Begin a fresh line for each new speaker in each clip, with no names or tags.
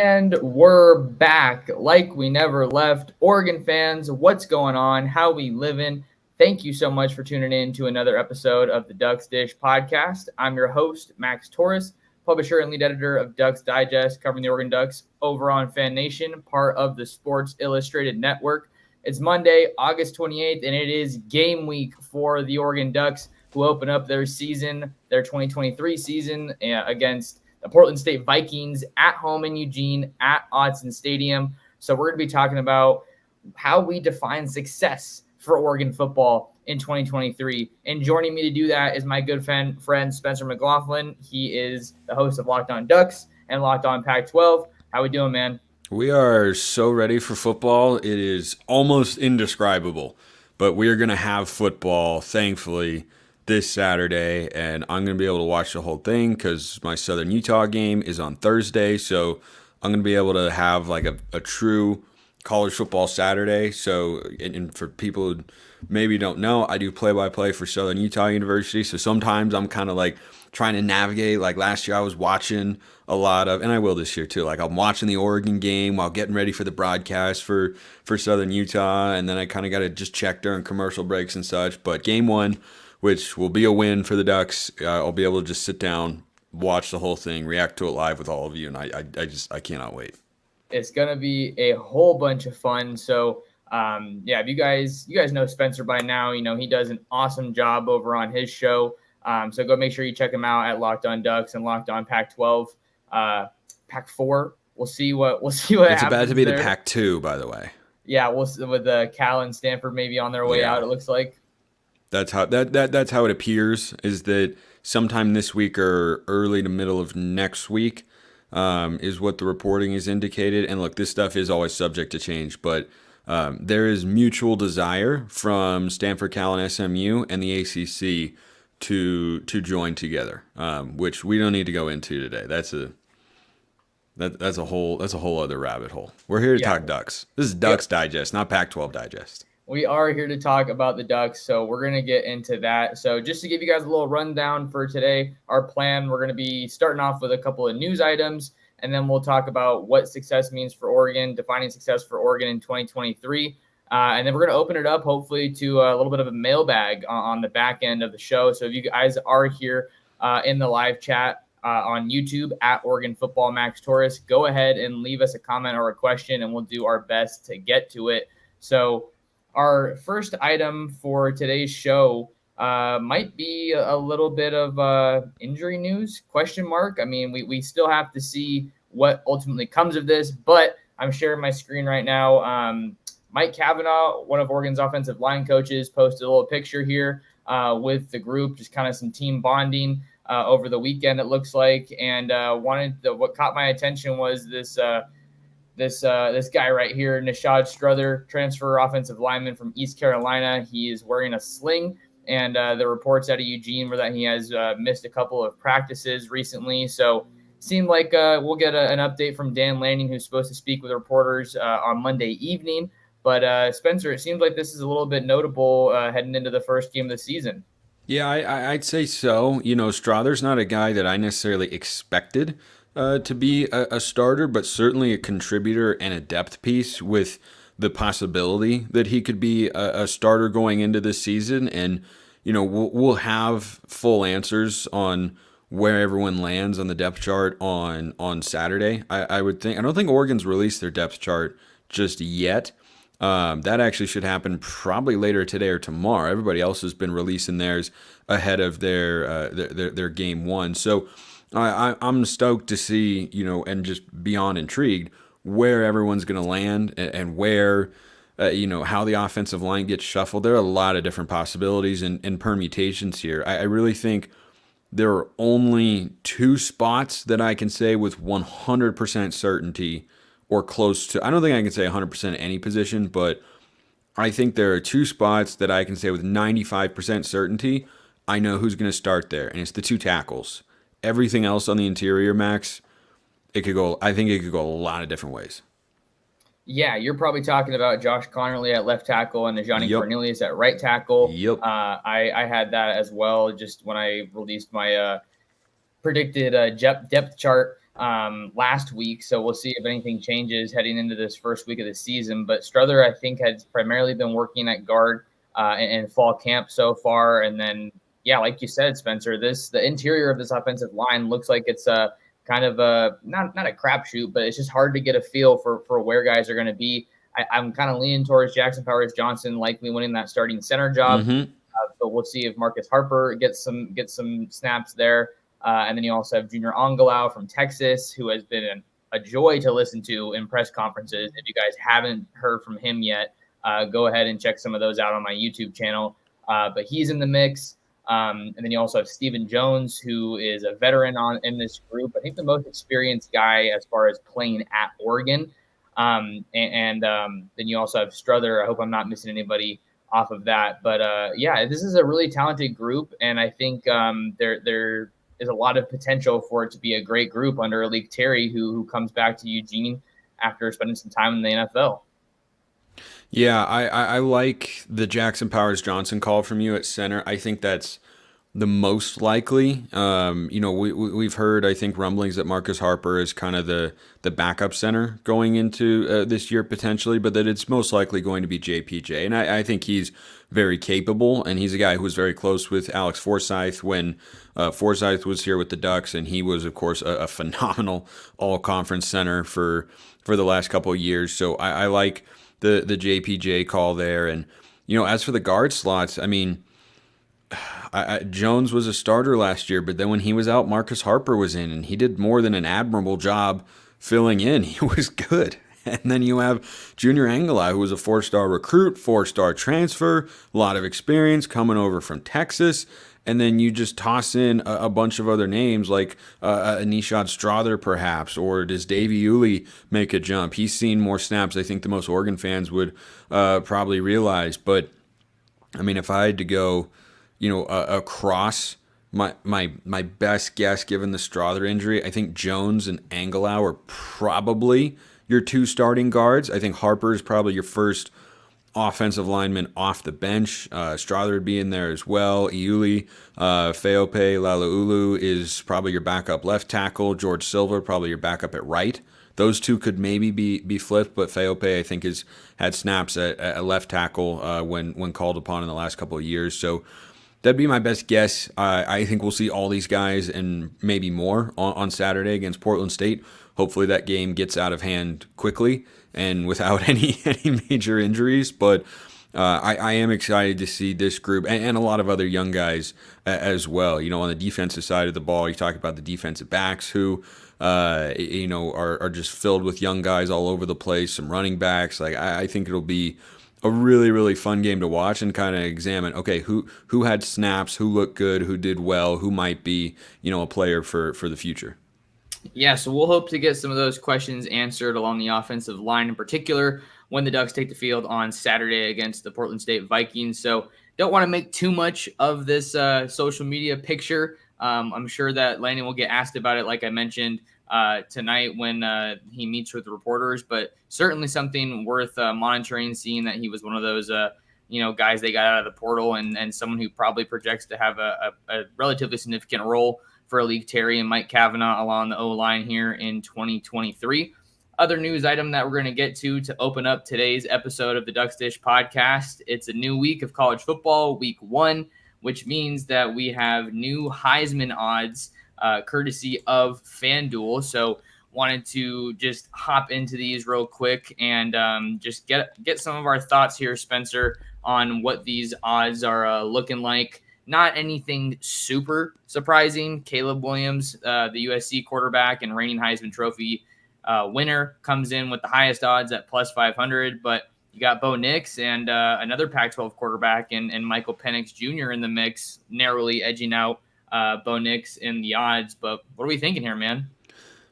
And we're back like we never left. Oregon fans, what's going on? How we living? Thank you so much for tuning in to another episode of the Ducks Dish podcast. I'm your host, Max Torres, publisher and lead editor of Ducks Digest, covering the Oregon Ducks over on Fan Nation, part of the Sports Illustrated Network. It's Monday, August 28th, and it is game week for the Oregon Ducks, who open up their season, their 2023 season, against the Portland State Vikings at home in Eugene at Autzen Stadium. So we're going to be talking about how we define success for Oregon football in 2023. And joining me to do that is my good friend Spencer McLaughlin. He is the host of Locked On Ducks and Locked On Pac-12. How we doing, man?
We are so ready for football. It is almost indescribable, but we are going to have football, thankfully, this Saturday, and I'm going to be able to watch the whole thing because my Southern Utah game is on Thursday, so I'm going to be able to have like a true college football Saturday. So, and for people who maybe don't know, I do play-by-play for Southern Utah University, so sometimes I'm kind of like trying to navigate. Like last year I was watching a lot of, and I will this year too, like I'm watching the Oregon game while getting ready for the broadcast for Southern Utah, and then I kind of got to just check during commercial breaks and such. But game one, which will be a win for the Ducks, I'll be able to just sit down, watch the whole thing, react to it live with all of you, and I cannot wait.
It's gonna be a whole bunch of fun. So if you guys know Spencer by now, you know he does an awesome job over on his show. So go make sure you check him out at Locked On Ducks and Locked On Pac-12, Pac-4. We'll see what
It's
happens.
about to be
there.
the Pac-2, by the way.
Yeah, we'll see with Cal and Stanford maybe on their way out. It looks like.
That's how that's how it appears, is that sometime this week or early to middle of next week is what the reporting is indicated. And look, this stuff is always subject to change, but there is mutual desire from Stanford, Cal, and SMU and the ACC to join together, which we don't need to go into today. That's a whole other rabbit hole. We're here to talk Ducks. This is Ducks Digest, not Pac-12 Digest.
We are here to talk about the Ducks, so we're going to get into that. So just to give you guys a little rundown for today, our plan, we're going to be starting off with a couple of news items, and then we'll talk about what success means for Oregon, defining success for Oregon in 2023. And then we're going to open it up, hopefully, to a little bit of a mailbag on the back end of the show. So if you guys are here in the live chat on YouTube at Oregon Football Max Torres, go ahead and leave us a comment or a question, and we'll do our best to get to it. So our first item for today's show might be a little bit of injury news, question mark. I mean, we still have to see what ultimately comes of this, but I'm sharing my screen right now. Mike Cavanaugh, one of Oregon's offensive line coaches, posted a little picture here with the group, just kind of some team bonding over the weekend, it looks like. And what caught my attention was this guy right here, Nishad Strother, transfer offensive lineman from East Carolina. He is wearing a sling, and the reports out of Eugene were that he has missed a couple of practices recently. So seemed like we'll get an update from Dan Lanning, who's supposed to speak with reporters on Monday evening. But Spencer, it seems like this is a little bit notable heading into the first game of the season.
Yeah, I'd say so. You know, Strother's not a guy that I necessarily expected to be a starter, but certainly a contributor and a depth piece with the possibility that he could be a starter going into this season. And, you know, we'll have full answers on where everyone lands on the depth chart on Saturday. I would think. I don't think Oregon's released their depth chart just yet. That actually should happen probably later today or tomorrow. Everybody else has been releasing theirs ahead of their game one. So I'm stoked to see, you know, and just beyond intrigued where everyone's going to land and where, how the offensive line gets shuffled. There are a lot of different possibilities and permutations here. I really think there are only two spots that I can say with 100% certainty or close to. I don't think I can say 100% any position, but I think there are two spots that I can say with 95% certainty I know who's going to start there, and it's the two tackles. Everything else on the interior, Max, I think it could go a lot of different ways.
Yeah, you're probably talking about Josh Connerly at left tackle and Najani Cornelius at right tackle.
Yep.
I had that as well just when I released my predicted depth chart. last week. So we'll see if anything changes heading into this first week of the season. But Strother, I think, has primarily been working at guard in fall camp so far. And then, yeah, like you said, Spencer, the interior of this offensive line looks like it's a kind of a not a crapshoot, but it's just hard to get a feel for where guys are going to be. I'm kind of leaning towards Jackson Powers Johnson likely winning that starting center job.
Mm-hmm.
But we'll see if Marcus Harper gets some snaps there. And then you also have Junior Angalau from Texas, who has been a joy to listen to in press conferences. If you guys haven't heard from him yet, go ahead and check some of those out on my YouTube channel. But he's in the mix. And then you also have Stephen Jones, who is a veteran in this group. I think the most experienced guy as far as playing at Oregon. Then you also have Strother. I hope I'm not missing anybody off of that. But yeah, this is a really talented group, and I think there is a lot of potential for it to be a great group under Alik Terry, who comes back to Eugene after spending some time in the NFL.
Yeah, I like the Jackson Powers Johnson call from you at center. I think that's the most likely. We've heard, I think, rumblings that Marcus Harper is kind of the backup center going into this year potentially, but that it's most likely going to be JPJ. And I think he's very capable, and he's a guy who was very close with Alex Forsyth when Forsyth was here with the Ducks, and he was, of course, a phenomenal all-conference center for the last couple of years. So I like the JPJ call there. And, as for the guard slots, I mean, Jones was a starter last year, but then when he was out, Marcus Harper was in, and he did more than an admirable job filling in. He was good. And then you have Junior Angalau, who was a 4-star recruit, 4-star transfer, a lot of experience coming over from Texas. And then you just toss in a bunch of other names like Nishad Strother, perhaps, or does Davey Uli make a jump? He's seen more snaps, I think, than most Oregon fans would probably realize. But, I mean, if I had to go, across my best guess, given the Strother injury, I think Jones and Angalau are probably your two starting guards. I think Harper is probably your first offensive lineman off the bench. Strother would be in there as well. Iuli, Feope, Lalaulu is probably your backup left tackle. George Silva, probably your backup at right. Those two could maybe be flipped, but Feope, I think, has had snaps at left tackle when called upon in the last couple of years. So that'd be my best guess. I think we'll see all these guys and maybe more on Saturday against Portland State. Hopefully that game gets out of hand quickly and without any major injuries. But I am excited to see this group and a lot of other young guys as well. On the defensive side of the ball, you talk about the defensive backs who are just filled with young guys all over the place. Some running backs. I think it'll be a really, really fun game to watch and kind of examine, okay, who had snaps, who looked good, who did well, who might be, a player for the future.
Yeah, so we'll hope to get some of those questions answered along the offensive line in particular when the Ducks take the field on Saturday against the Portland State Vikings. So don't want to make too much of this social media picture. I'm sure that Landon will get asked about it, like I mentioned, tonight when he meets with the reporters, but certainly something worth monitoring, seeing that he was one of those guys they got out of the portal and someone who probably projects to have a relatively significant role for Alik Terry and Mike Cavanaugh along the O-line here in 2023. Other news item that we're going to get to open up today's episode of the Ducks Dish podcast. It's a new week of college football, week 1, which means that we have new Heisman odds courtesy of FanDuel. So wanted to just hop into these real quick and just get some of our thoughts here, Spencer, on what these odds are looking like. Not anything super surprising. Caleb Williams, the USC quarterback and reigning Heisman Trophy winner, comes in with the highest odds at plus 500. But you got Bo Nix and another Pac-12 quarterback and Michael Penix Jr. in the mix, narrowly edging out Bo Nix in the odds. But what are we thinking here, man?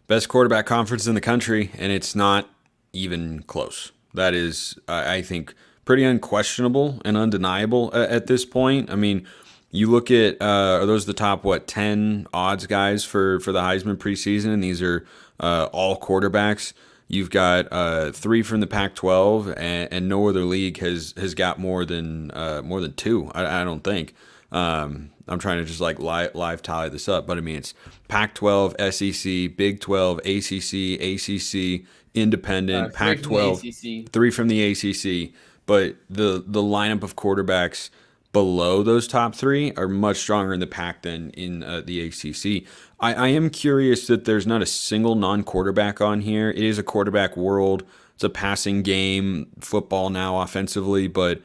Best quarterback conference in the country, and it's not even close. That is, I think, pretty unquestionable and undeniable at this point. I mean, you look at, are those the top, 10 odds guys for the Heisman preseason? And these are all quarterbacks. You've got 3 from the Pac-12, and no other league has got more than 2. I don't think. I'm trying to just like live tally this up, but I mean, it's Pac-12, SEC, Big 12, ACC, ACC, Independent,
Three from the
Pac-12,
ACC.
3 from the ACC. But the lineup of quarterbacks below those top 3 are much stronger in the Pac than in the ACC. I am curious that there's not a single non-quarterback on here. It is a quarterback world. It's a passing game, football now offensively, but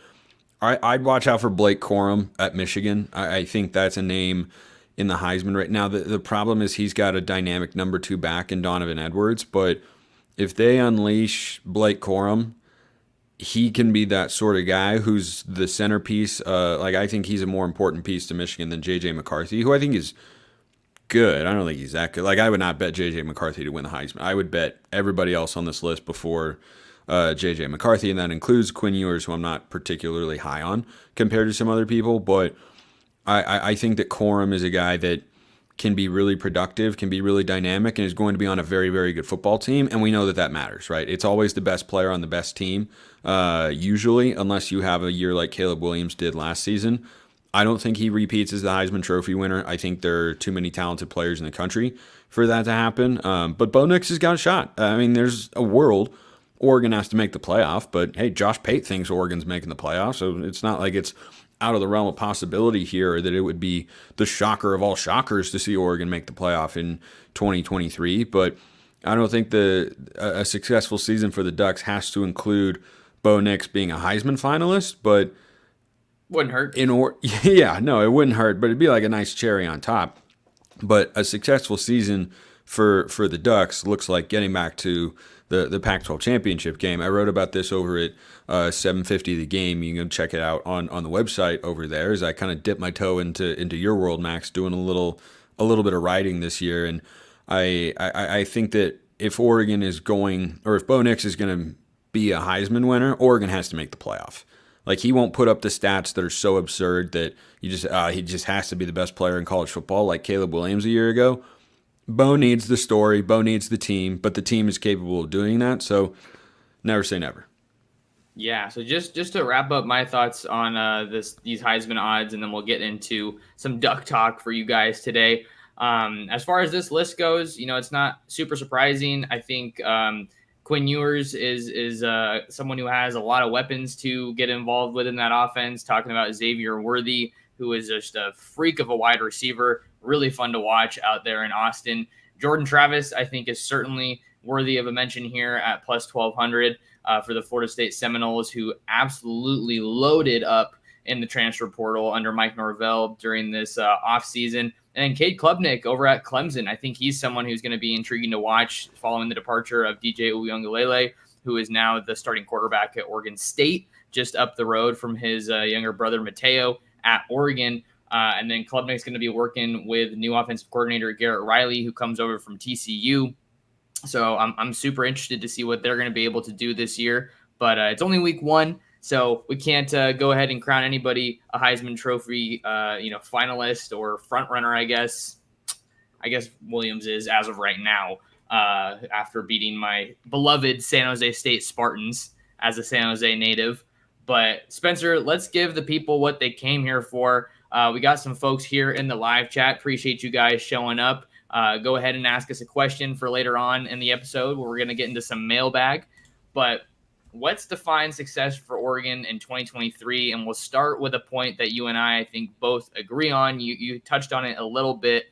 I'd watch out for Blake Corum at Michigan. I think that's a name in the Heisman right now. The problem is he's got a dynamic number 2 back in Donovan Edwards, but if they unleash Blake Corum, he can be that sort of guy who's the centerpiece. Like I think he's a more important piece to Michigan than J.J. McCarthy, who I think is good. I don't think he's that good. Like I would not bet J.J. McCarthy to win the Heisman. I would bet everybody else on this list before J.J. McCarthy, and that includes Quinn Ewers, who I'm not particularly high on compared to some other people. But I think that Corum is a guy that can be really productive, can be really dynamic, and is going to be on a very, very good football team. And we know that that matters, right? It's always the best player on the best team, usually, unless you have a year like Caleb Williams did last season. I don't think he repeats as the Heisman Trophy winner. I think there are too many talented players in the country for that to happen. But Bo Nix has got a shot. I mean, there's a world Oregon has to make the playoff, but hey, Josh Pate thinks Oregon's making the playoff, so it's not like it's out of the realm of possibility here that it would be the shocker of all shockers to see Oregon make the playoff in 2023. But I don't think a successful season for the Ducks has to include Bo Nix being a Heisman finalist, but
Wouldn't hurt.
Yeah, no, it wouldn't hurt, but it'd be like a nice cherry on top. But a successful season for the Ducks looks like getting back to the Pac-12 championship game. I wrote about this over at 750 The Game. You can check it out on the website over there. As I kind of dip my toe into your world, Max, doing a little bit of writing this year, and I think that if Oregon is going, or if Bo Nix is going to be a Heisman winner, Oregon has to make the playoff. Like he won't put up the stats that are so absurd that he just has to be the best player in college football, like Caleb Williams a year ago. Bo needs the story, Bo needs the team, but the team is capable of doing that. So never say never.
Yeah, so just to wrap up my thoughts on these Heisman odds, and then we'll get into some Duck talk for you guys today. As far as this list goes, it's not super surprising. I think Quinn Ewers is someone who has a lot of weapons to get involved with in that offense. Talking about Xavier Worthy, who is just a freak of a wide receiver, really fun to watch out there in Austin. Jordan Travis, I think, is certainly worthy of a mention here at plus 1,200 for the Florida State Seminoles, who absolutely loaded up in the transfer portal under Mike Norvell during this offseason. And then Cade Klubnik over at Clemson. I think he's someone who's going to be intriguing to watch following the departure of DJ Uyunglele, who is now the starting quarterback at Oregon State, just up the road from his younger brother Mateo at Oregon. And then Klubnik's going to be working with new offensive coordinator Garrett Riley, who comes over from TCU. So I'm super interested to see what they're going to be able to do this year. But it's only week 1. So we can't go ahead and crown anybody a Heisman Trophy, finalist or front runner. I guess Williams is as of right now, after beating my beloved San Jose State Spartans as a San Jose native. But Spencer, let's give the people what they came here for. We got some folks here in the live chat. Appreciate you guys showing up. Go ahead and ask us a question for later on in the episode where we're going to get into some mailbag. But what's defined success for Oregon in 2023? And we'll start with a point that you and I think, both agree on. You touched on it a little bit.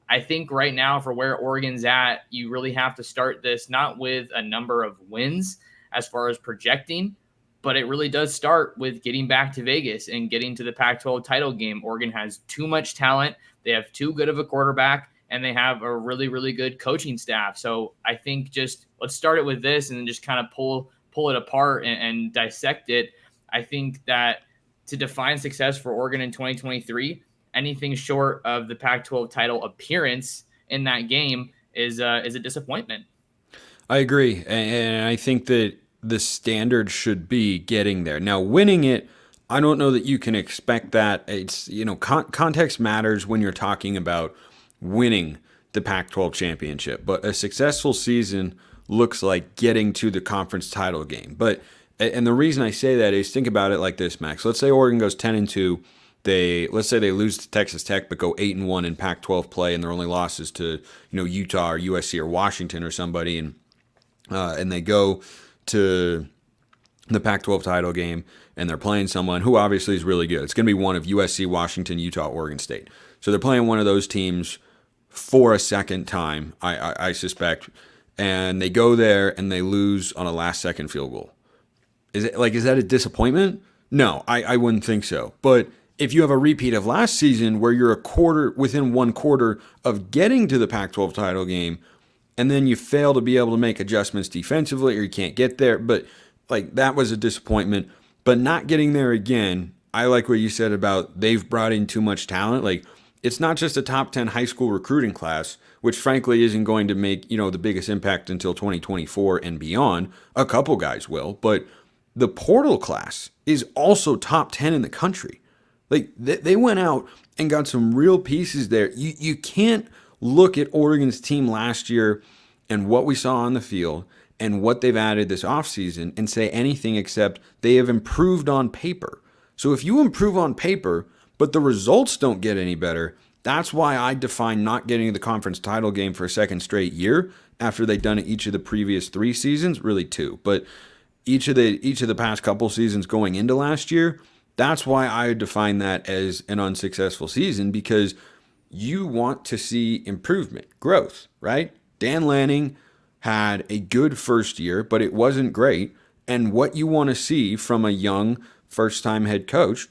I think right now for where Oregon's at, you really have to start this not with a number of wins as far as projecting, but it really does start with getting back to Vegas and getting to the Pac-12 title game. Oregon has too much talent. They have too good of a quarterback, and they have a really, really good coaching staff. So I think just let's start it with this and then just kind of pull it apart and dissect it. I think that to define success for Oregon in 2023, anything short of the Pac-12 title appearance in that game is a disappointment. I
agree. And I think that the standard should be getting there. Now, winning it, I don't know that you can expect that. It's, context matters when you're talking about winning the Pac-12 championship, but a successful season looks like getting to the conference title game. And the reason I say that is, think about it like this, Max. Let's say Oregon goes 10-2 let's say they lose to Texas Tech but go 8-1 in Pac-12 play, and their only losses to Utah or USC or Washington or somebody, and they go to the Pac-12 title game and they're playing someone who obviously is really good. It's going to be one of USC, Washington, Utah, Oregon State. So they're playing one of those teams for a second time, I suspect, and they go there and they lose on a last-second field goal. Is that a disappointment? No, I wouldn't think so. But if you have a repeat of last season where you're within one quarter of getting to the Pac-12 title game, and then you fail to be able to make adjustments defensively, or you can't get there, but that was a disappointment. But not getting there again, I like what you said about they've brought in too much talent. It's not just a top 10 high school recruiting class, which frankly isn't going to make, the biggest impact until 2024 and beyond. A couple guys will, but the portal class is also top 10 in the country. They went out and got some real pieces there. You can't look at Oregon's team last year and what we saw on the field and what they've added this offseason and say anything except they have improved on paper. So if you improve on paper, but the results don't get any better, that's why I define not getting the conference title game for a second straight year after they've done it each of the previous 3 seasons, really 2, but each of the past couple seasons going into last year, that's why I define that as an unsuccessful season, because you want to see improvement, growth, right? Dan Lanning had a good first year, but it wasn't great. And what you want to see from a young first-time head coach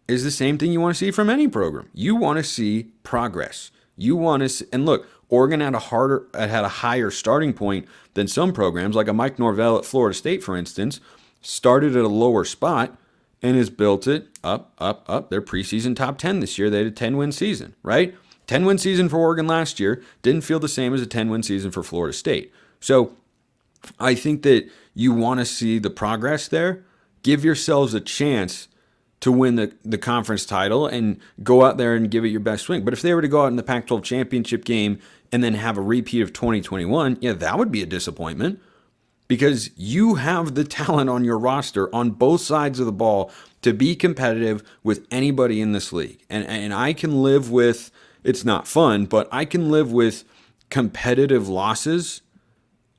is the same thing you want to see from any program. You want to see progress. And look, Oregon had a higher starting point than some programs, like a Mike Norvell at Florida State, for instance, started at a lower spot and has built it up. Their preseason top 10 this year. They had a 10-win season, right? 10-win season for Oregon last year didn't feel the same as a 10-win season for Florida State. So I think that you want to see the progress there. Give yourselves a chance to win the conference title and go out there and give it your best swing. But if they were to go out in the Pac-12 championship game and then have a repeat of 2021, yeah, that would be a disappointment, because you have the talent on your roster on both sides of the ball to be competitive with anybody in this league. And I can live with, it's not fun, but I can live with competitive losses.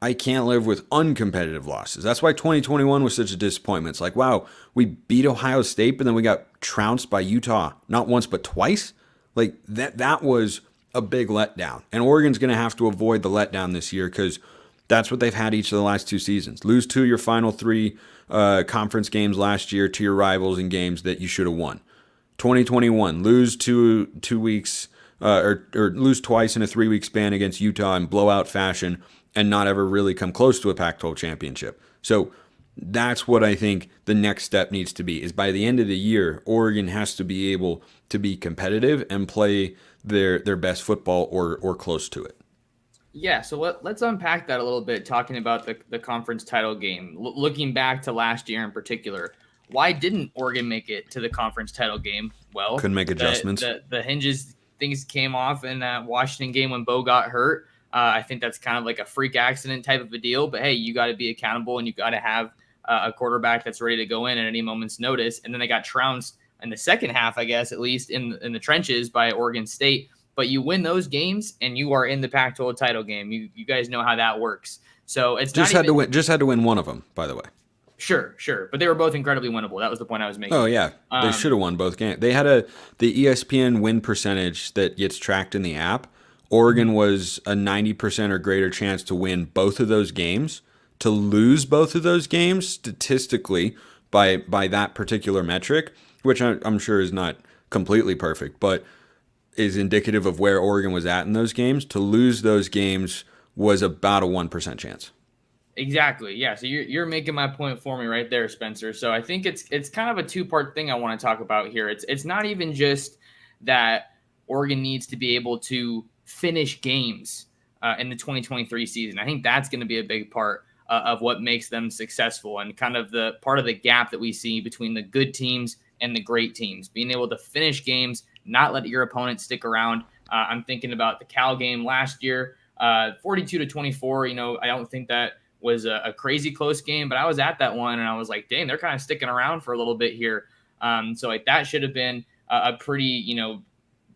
I can't live with uncompetitive losses. That's why 2021 was such a disappointment. It's like, wow, we beat Ohio State, but then we got trounced by Utah, not once, but twice. That was a big letdown. And Oregon's going to have to avoid the letdown this year, because that's what they've had each of the last 2 seasons. Lose 2 of your final 3 conference games last year to your rivals in games that you should have won. 2021, lose 2 weeks or lose twice in a 3-week span against Utah in blowout fashion, and not ever really come close to a Pac-12 championship. So that's what I think the next step needs to be, is by the end of the year, Oregon has to be able to be competitive and play their best football or close to it.
Yeah, so let's unpack that a little bit, talking about the conference title game. Looking back to last year in particular, why didn't Oregon make it to the conference title game? Well,
couldn't make adjustments.
The hinges, things came off in that Washington game when Bo got hurt. I think that's kind of like a freak accident type of a deal. But, hey, you got to be accountable, and you got to have a quarterback that's ready to go in at any moment's notice. And then they got trounced in the second half, I guess, at least in the trenches by Oregon State. But you win those games, and you are in the Pac-12 title game. You guys know how that works. So it's
just had to win one of them, by the way.
Sure. But they were both incredibly winnable. That was the point I was making.
Oh, yeah. They should have won both games. They had the ESPN win percentage that gets tracked in the app. Oregon was a 90% or greater chance to win both of those games. To lose both of those games statistically by that particular metric, which I'm sure is not completely perfect, but is indicative of where Oregon was at in those games. To lose those games was about a 1% chance.
Exactly. Yeah. So you're making my point for me right there, Spencer. So I think it's kind of a 2-part thing I want to talk about here. It's not even just that Oregon needs to be able to finish games in the 2023 season. I think that's going to be a big part of what makes them successful, and kind of the part of the gap that we see between the good teams and the great teams, being able to finish games, not let your opponent stick around. I'm thinking about the Cal game last year, 42-24. I don't think that was a crazy close game, but I was at that one and I was like, dang, they're kind of sticking around for a little bit here. So that should have been a pretty,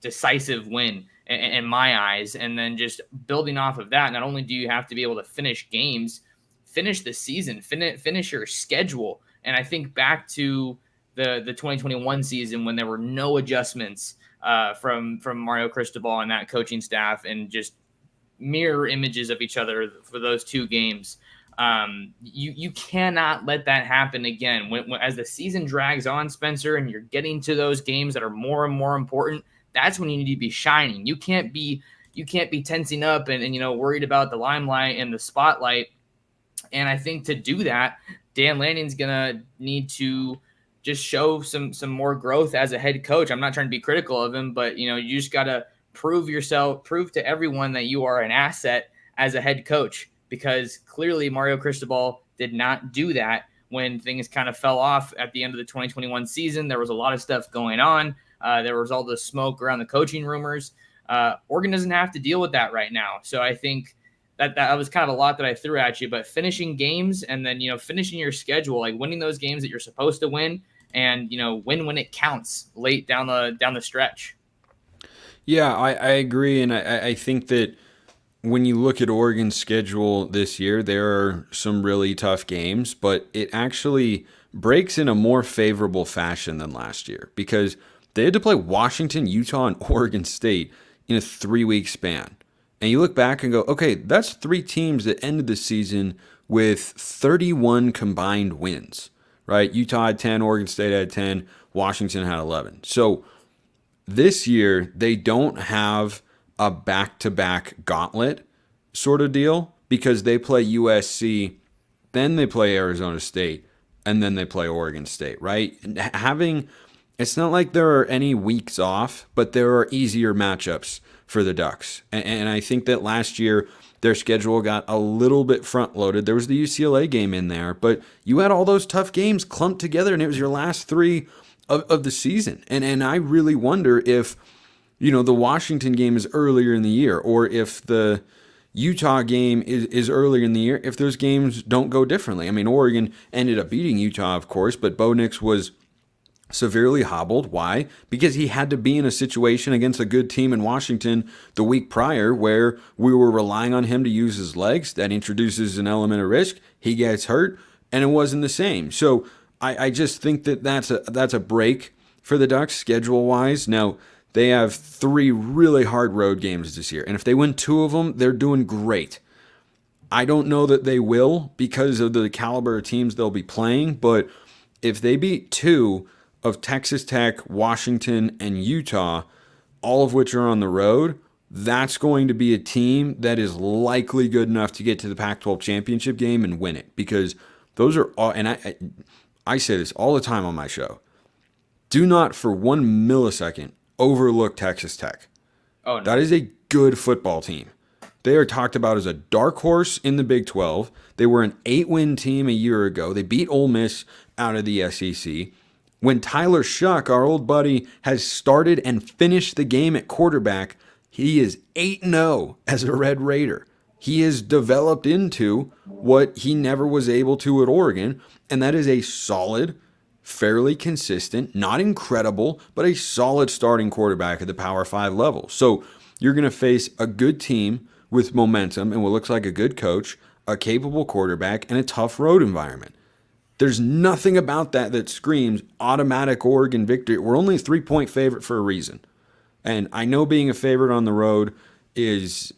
decisive win in my eyes. And then just building off of that, not only do you have to be able to finish games, finish the season, finish your schedule. And I think back to the 2021 season when there were no adjustments from Mario Cristobal and that coaching staff, and just mirror images of each other for those two games. You cannot let that happen again. When as the season drags on, Spencer, and you're getting to those games that are more and more important, that's when you need to be shining. You can't be tensing up and worried about the limelight and the spotlight. And I think to do that, Dan Lanning's gonna need to just show some more growth as a head coach. I'm not trying to be critical of him, but you just gotta prove to everyone that you are an asset as a head coach, because clearly Mario Cristobal did not do that when things kind of fell off at the end of the 2021 season. There was a lot of stuff going on. There was all the smoke around the coaching rumors. Oregon doesn't have to deal with that right now. So I think that was kind of a lot that I threw at you, but finishing games and then, finishing your schedule, like winning those games that you're supposed to win, and, win when it counts late down the stretch.
Yeah, I agree. And I think that when you look at Oregon's schedule this year, there are some really tough games, but it actually breaks in a more favorable fashion than last year, because they had to play Washington, Utah, and Oregon State in a 3-week span. And you look back and go, okay, that's 3 teams that ended the season with 31 combined wins, right? Utah had 10, Oregon State had 10, Washington had 11. So this year, they don't have a back-to-back gauntlet sort of deal, because they play USC, then they play Arizona State, and then they play Oregon State, right? It's not like there are any weeks off, but there are easier matchups for the Ducks. And I think that last year their schedule got a little bit front-loaded. There was the UCLA game in there, but you had all those tough games clumped together, and it was your last 3 of the season. And I really wonder if, the Washington game is earlier in the year, or if the Utah game is earlier in the year, if those games don't go differently. I mean, Oregon ended up beating Utah, of course, but Bo Nix was severely hobbled. Why? Because he had to be in a situation against a good team in Washington the week prior where we were relying on him to use his legs. That introduces an element of risk. He gets hurt, and it wasn't the same. So I just think that that's a break for the Ducks schedule-wise. Now, they have 3 really hard road games this year, and if they win 2 of them, they're doing great. I don't know that they will because of the caliber of teams they'll be playing, but if they beat 2 of Texas Tech, Washington, and Utah, all of which are on the road, that's going to be a team that is likely good enough to get to the Pac-12 championship game and win it, because those are all, and I say this all the time on my show, do not for 1 millisecond overlook Texas Tech.
Oh, no.
That is a good football team. They are talked about as a dark horse in the Big 12. They were an 8-win team a year ago. They beat Ole Miss out of the SEC. When Tyler Shuck, our old buddy, has started and finished the game at quarterback, he is 8-0 as a Red Raider. He has developed into what he never was able to at Oregon, and that is a solid, fairly consistent, not incredible, but a solid starting quarterback at the Power 5 level. So you're going to face a good team with momentum and what looks like a good coach, a capable quarterback, and a tough road environment. There's nothing about that screams automatic Oregon victory. We're only a 3-point favorite for a reason. And I know being a favorite on the road is,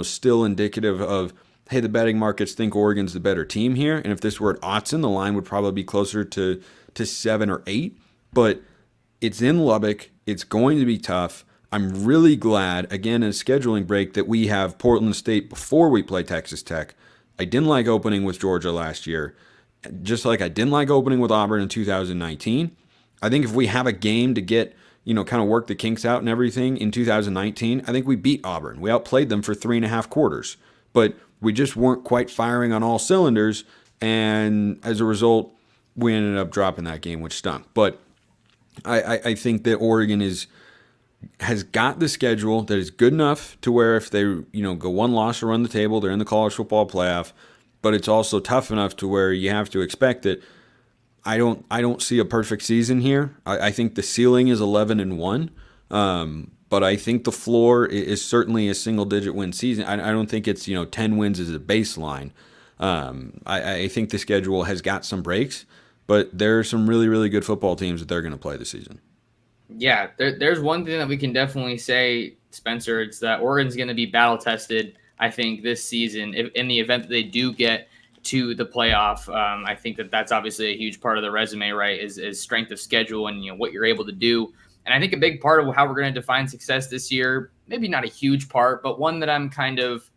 still indicative of, hey, the betting markets think Oregon's the better team here. And if this were at Autzen, the line would probably be closer to 7 or 8. But it's in Lubbock. It's going to be tough. I'm really glad, again, in a scheduling break, that we have Portland State before we play Texas Tech. I didn't like opening with Georgia last year, just like I didn't like opening with Auburn in 2019. I think if we have a game to get, kind of work the kinks out and everything in 2019, I think we beat Auburn. We outplayed them for 3.5 quarters, but we just weren't quite firing on all cylinders, and as a result, we ended up dropping that game, which stunk. But I think that Oregon has got the schedule that is good enough to where if they go 1 loss or run the table, they're in the college football playoff. But it's also tough enough to where you have to expect that I don't see a perfect season here. I think the ceiling is 11-1. But I think the floor is certainly a single digit win season. I don't think it's 10 wins as a baseline. I think the schedule has got some breaks, but there are some really, really good football teams that they're going to play this season.
Yeah, there's one thing that we can definitely say, Spencer. It's that Oregon's going to be battle tested, I think, this season. If, in the event that they do get to the playoff, I think that's obviously a huge part of the resume, right? Is strength of schedule and what you're able to do. And I think a big part of how we're going to define success this year, maybe not a huge part, but one that I'm kind of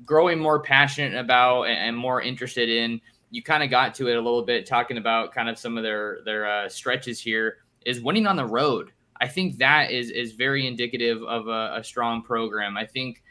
growing more passionate about and more interested in. You kind of got to it a little bit, talking about kind of some of their stretches here, is winning on the road. I think that is very indicative of a strong program. I think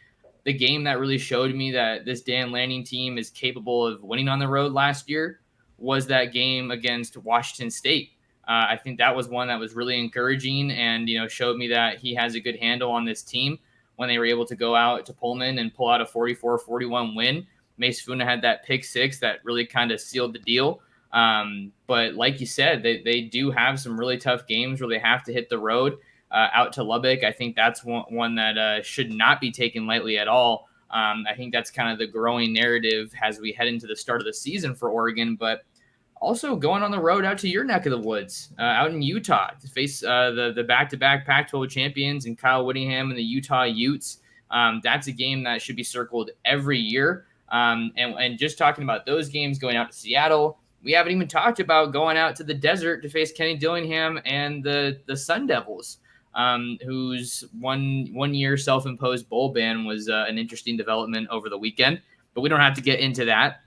the game that really showed me that this Dan Lanning team is capable of winning on the road last year was that game against Washington State. I think that was one that was really encouraging and showed me that he has a good handle on this team when they were able to go out to Pullman and pull out a 44-41 win. Mace Funa had that pick six that really kind of sealed the deal. But like you said, they do have some really tough games where they have to hit the road out to Lubbock. I think that's one that should not be taken lightly at all. I think that's kind of the growing narrative as we head into the start of the season for Oregon, but also going on the road out to your neck of the woods, out in Utah, to face the back-to-back Pac-12 champions and Kyle Whittingham and the Utah Utes. That's a game that should be circled every year. And just talking about those games, going out to Seattle, we haven't even talked about going out to the desert to face Kenny Dillingham and the Sun Devils, whose one year self-imposed bowl ban was an interesting development over the weekend. But we don't have to get into that.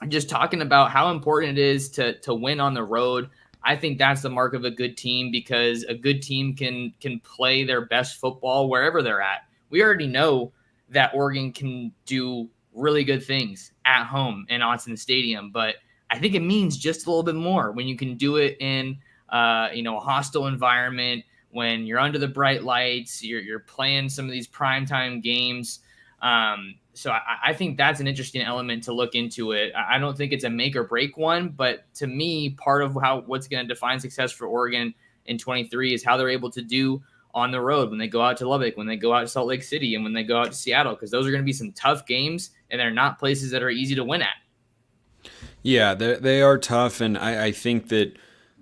Just talking about how important it is to win on the road. I think that's the mark of a good team, because a good team can play their best football wherever they're at. We already know that Oregon can do really good things at home in Autzen Stadium, but I think it means just a little bit more when you can do it in a hostile environment, when you're under the bright lights, you're playing some of these primetime games. So I think that's an interesting element to look into it. I don't think it's a make or break one, but to me, part of what's going to define success for Oregon in 23 is how they're able to do on the road when they go out to Lubbock, when they go out to Salt Lake City, and when they go out to Seattle, because those are going to be some tough games, and they're not places that are easy to win at.
Yeah, they are tough, and I think that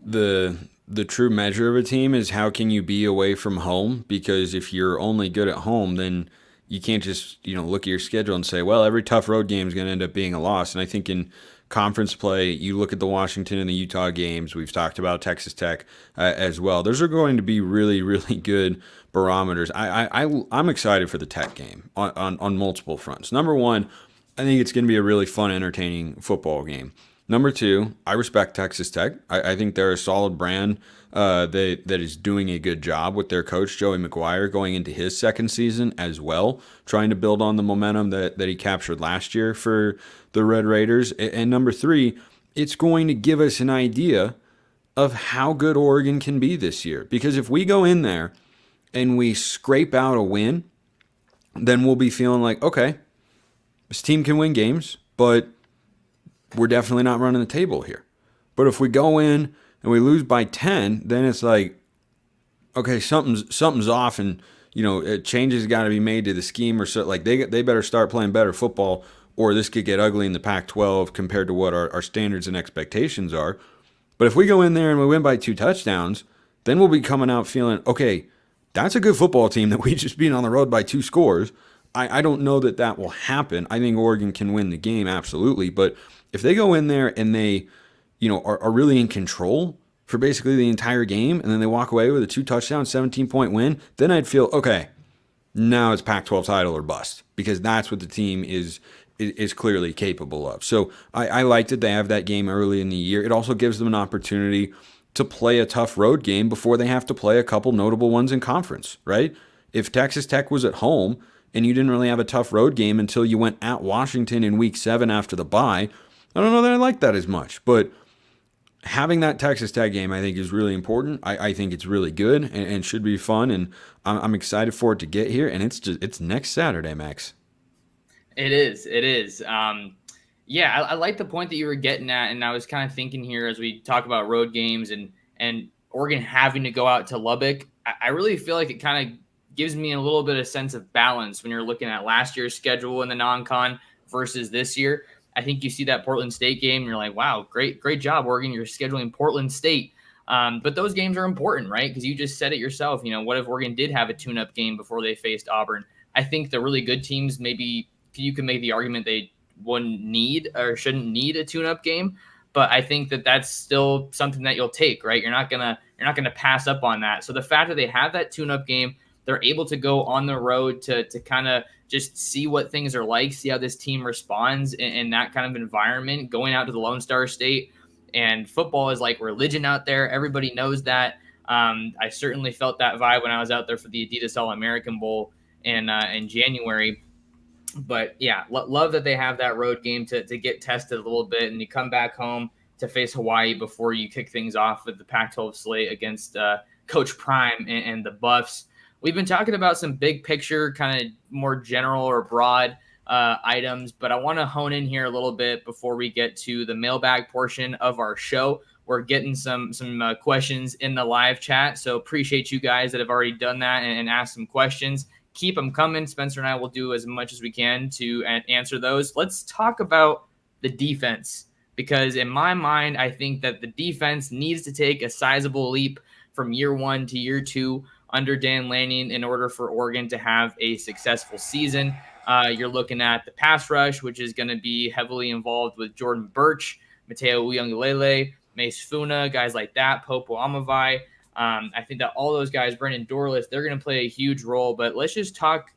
the true measure of a team is how can you be away from home, because if you're only good at home, then you can't just look at your schedule and say, well, every tough road game is going to end up being a loss. And I think in conference play, you look at the Washington and the Utah games. We've talked about Texas Tech as well. Those are going to be really, really good barometers. I'm excited for the Tech game on multiple fronts. Number one, I think it's going to be a really fun, entertaining football game. Number two, I respect Texas Tech. I think they're a solid brand that is doing a good job with their coach, Joey McGuire, going into his second season as well, trying to build on the momentum that he captured last year for the Red Raiders. And number three, it's going to give us an idea of how good Oregon can be this year. Because if we go in there and we scrape out a win, then we'll be feeling like, okay, this team can win games, but we're definitely not running the table here. But if we go in and we lose by 10, then it's like, okay, something's off, and changes got to be made to the scheme, or so. Like they better start playing better football, or this could get ugly in the Pac-12 compared to what our standards and expectations are. But if we go in there and we win by 2 touchdowns, then we'll be coming out feeling, okay, that's a good football team that we just beat on the road by 2 scores. I don't know that will happen. I think Oregon can win the game, absolutely, but if they go in there and they, are really in control for basically the entire game, and then they walk away with a 2-touchdown, 17-point win, then I'd feel, okay, now it's Pac-12 title or bust, because that's what the team is clearly capable of. So I like that they have that game early in the year. It also gives them an opportunity to play a tough road game before they have to play a couple notable ones in conference, right? If Texas Tech was at home and you didn't really have a tough road game until you went at Washington in week 7 after the bye, I don't know that I like that as much. But having that Texas Tech game, I think, is really important. I think it's really good and should be fun, and I'm excited for it to get here. And it's next Saturday, Max.
It is. Yeah, I like the point that you were getting at, and I was kind of thinking here as we talk about road games and Oregon having to go out to Lubbock. I really feel like it kind of gives me a little bit of sense of balance when you're looking at last year's schedule in the non-con versus this year. I think you see that Portland State game, and you're like, wow, great job, Oregon. You're scheduling Portland State. But those games are important, right? Because you just said it yourself. What if Oregon did have a tune-up game before they faced Auburn? I think the really good teams, maybe you can make the argument they wouldn't need or shouldn't need a tune-up game, but I think that that's still something that you'll take, right? You're not gonna pass up on that. So the fact that they have that tune-up game, they're able to go on the road to kind of just see what things are like, see how this team responds in that kind of environment, going out to the Lone Star State. And football is like religion out there. Everybody knows that. I certainly felt that vibe when I was out there for the Adidas All-American Bowl in January. But yeah, love that they have that road game to get tested a little bit, and you come back home to face Hawaii before you kick things off with the Pac-12 slate against Coach Prime and the Buffs. We've been talking about some big picture, kind of more general or broad items, but I want to hone in here a little bit before we get to the mailbag portion of our show. We're getting some questions in the live chat, so appreciate you guys that have already done that and asked some questions. Keep them coming. Spencer and I will do as much as we can to answer those. Let's talk about the defense, because in my mind, I think that the defense needs to take a sizable leap from year one to year two under Dan Lanning in order for Oregon to have a successful season. You're looking at the pass rush, which is going to be heavily involved with Jordan Birch, Mateo Uyunglele, Mace Funa, guys like that, Popo Amavai. I think that all those guys, Brendan Dorless, they're going to play a huge role. But let's just talk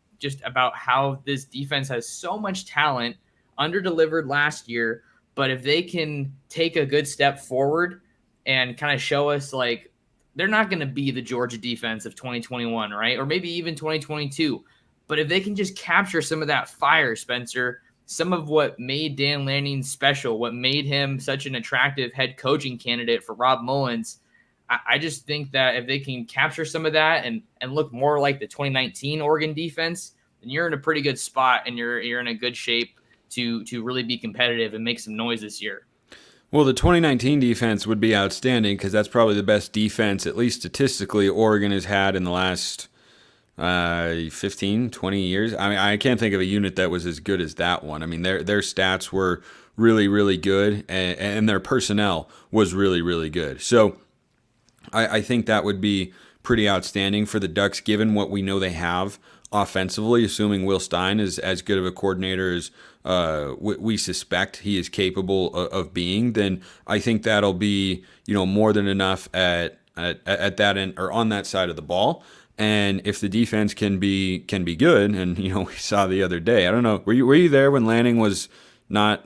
about how this defense has so much talent, under-delivered last year. But if they can take a good step forward and kind of show us, like, they're not going to be the Georgia defense of 2021, right? Or maybe even 2022. But if they can just capture some of that fire, Spencer, some of what made Dan Lanning special, what made him such an attractive head coaching candidate for Rob Mullins, I just think that if they can capture some of that and look more like the 2019 Oregon defense, then you're in a pretty good spot, and you're in a good shape to really be competitive and make some noise this year.
Well, the 2019 defense would be outstanding because that's probably the best defense, at least statistically, Oregon has had in the last 15, 20 years. I mean, I can't think of a unit that was as good as that one. I mean, their stats were really, really good, and their personnel was really, really good. So I think that would be pretty outstanding for the Ducks, given what we know they have offensively, assuming Will Stein is as good of a coordinator as we suspect he is capable of being. Then I think that'll be more than enough at that end or on that side of the ball. And if the defense can be good, and we saw the other day, I don't know, were you there when Lanning was not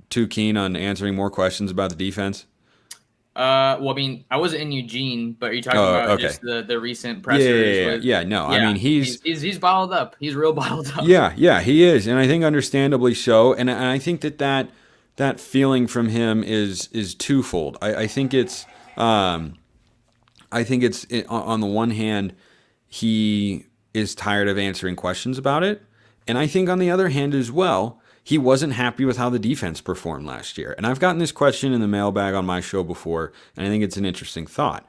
too keen on answering more questions about the defense?
Well, I mean, I wasn't in Eugene, but you're talking about just the recent pressers.
No, I mean,
he's bottled up. He's real bottled up.
Yeah, he is, and I think understandably so. And I think that feeling from him is twofold. I think it's on the one hand, he is tired of answering questions about it, and I think on the other hand as well, he wasn't happy with how the defense performed last year. And I've gotten this question in the mailbag on my show before, and I think it's an interesting thought.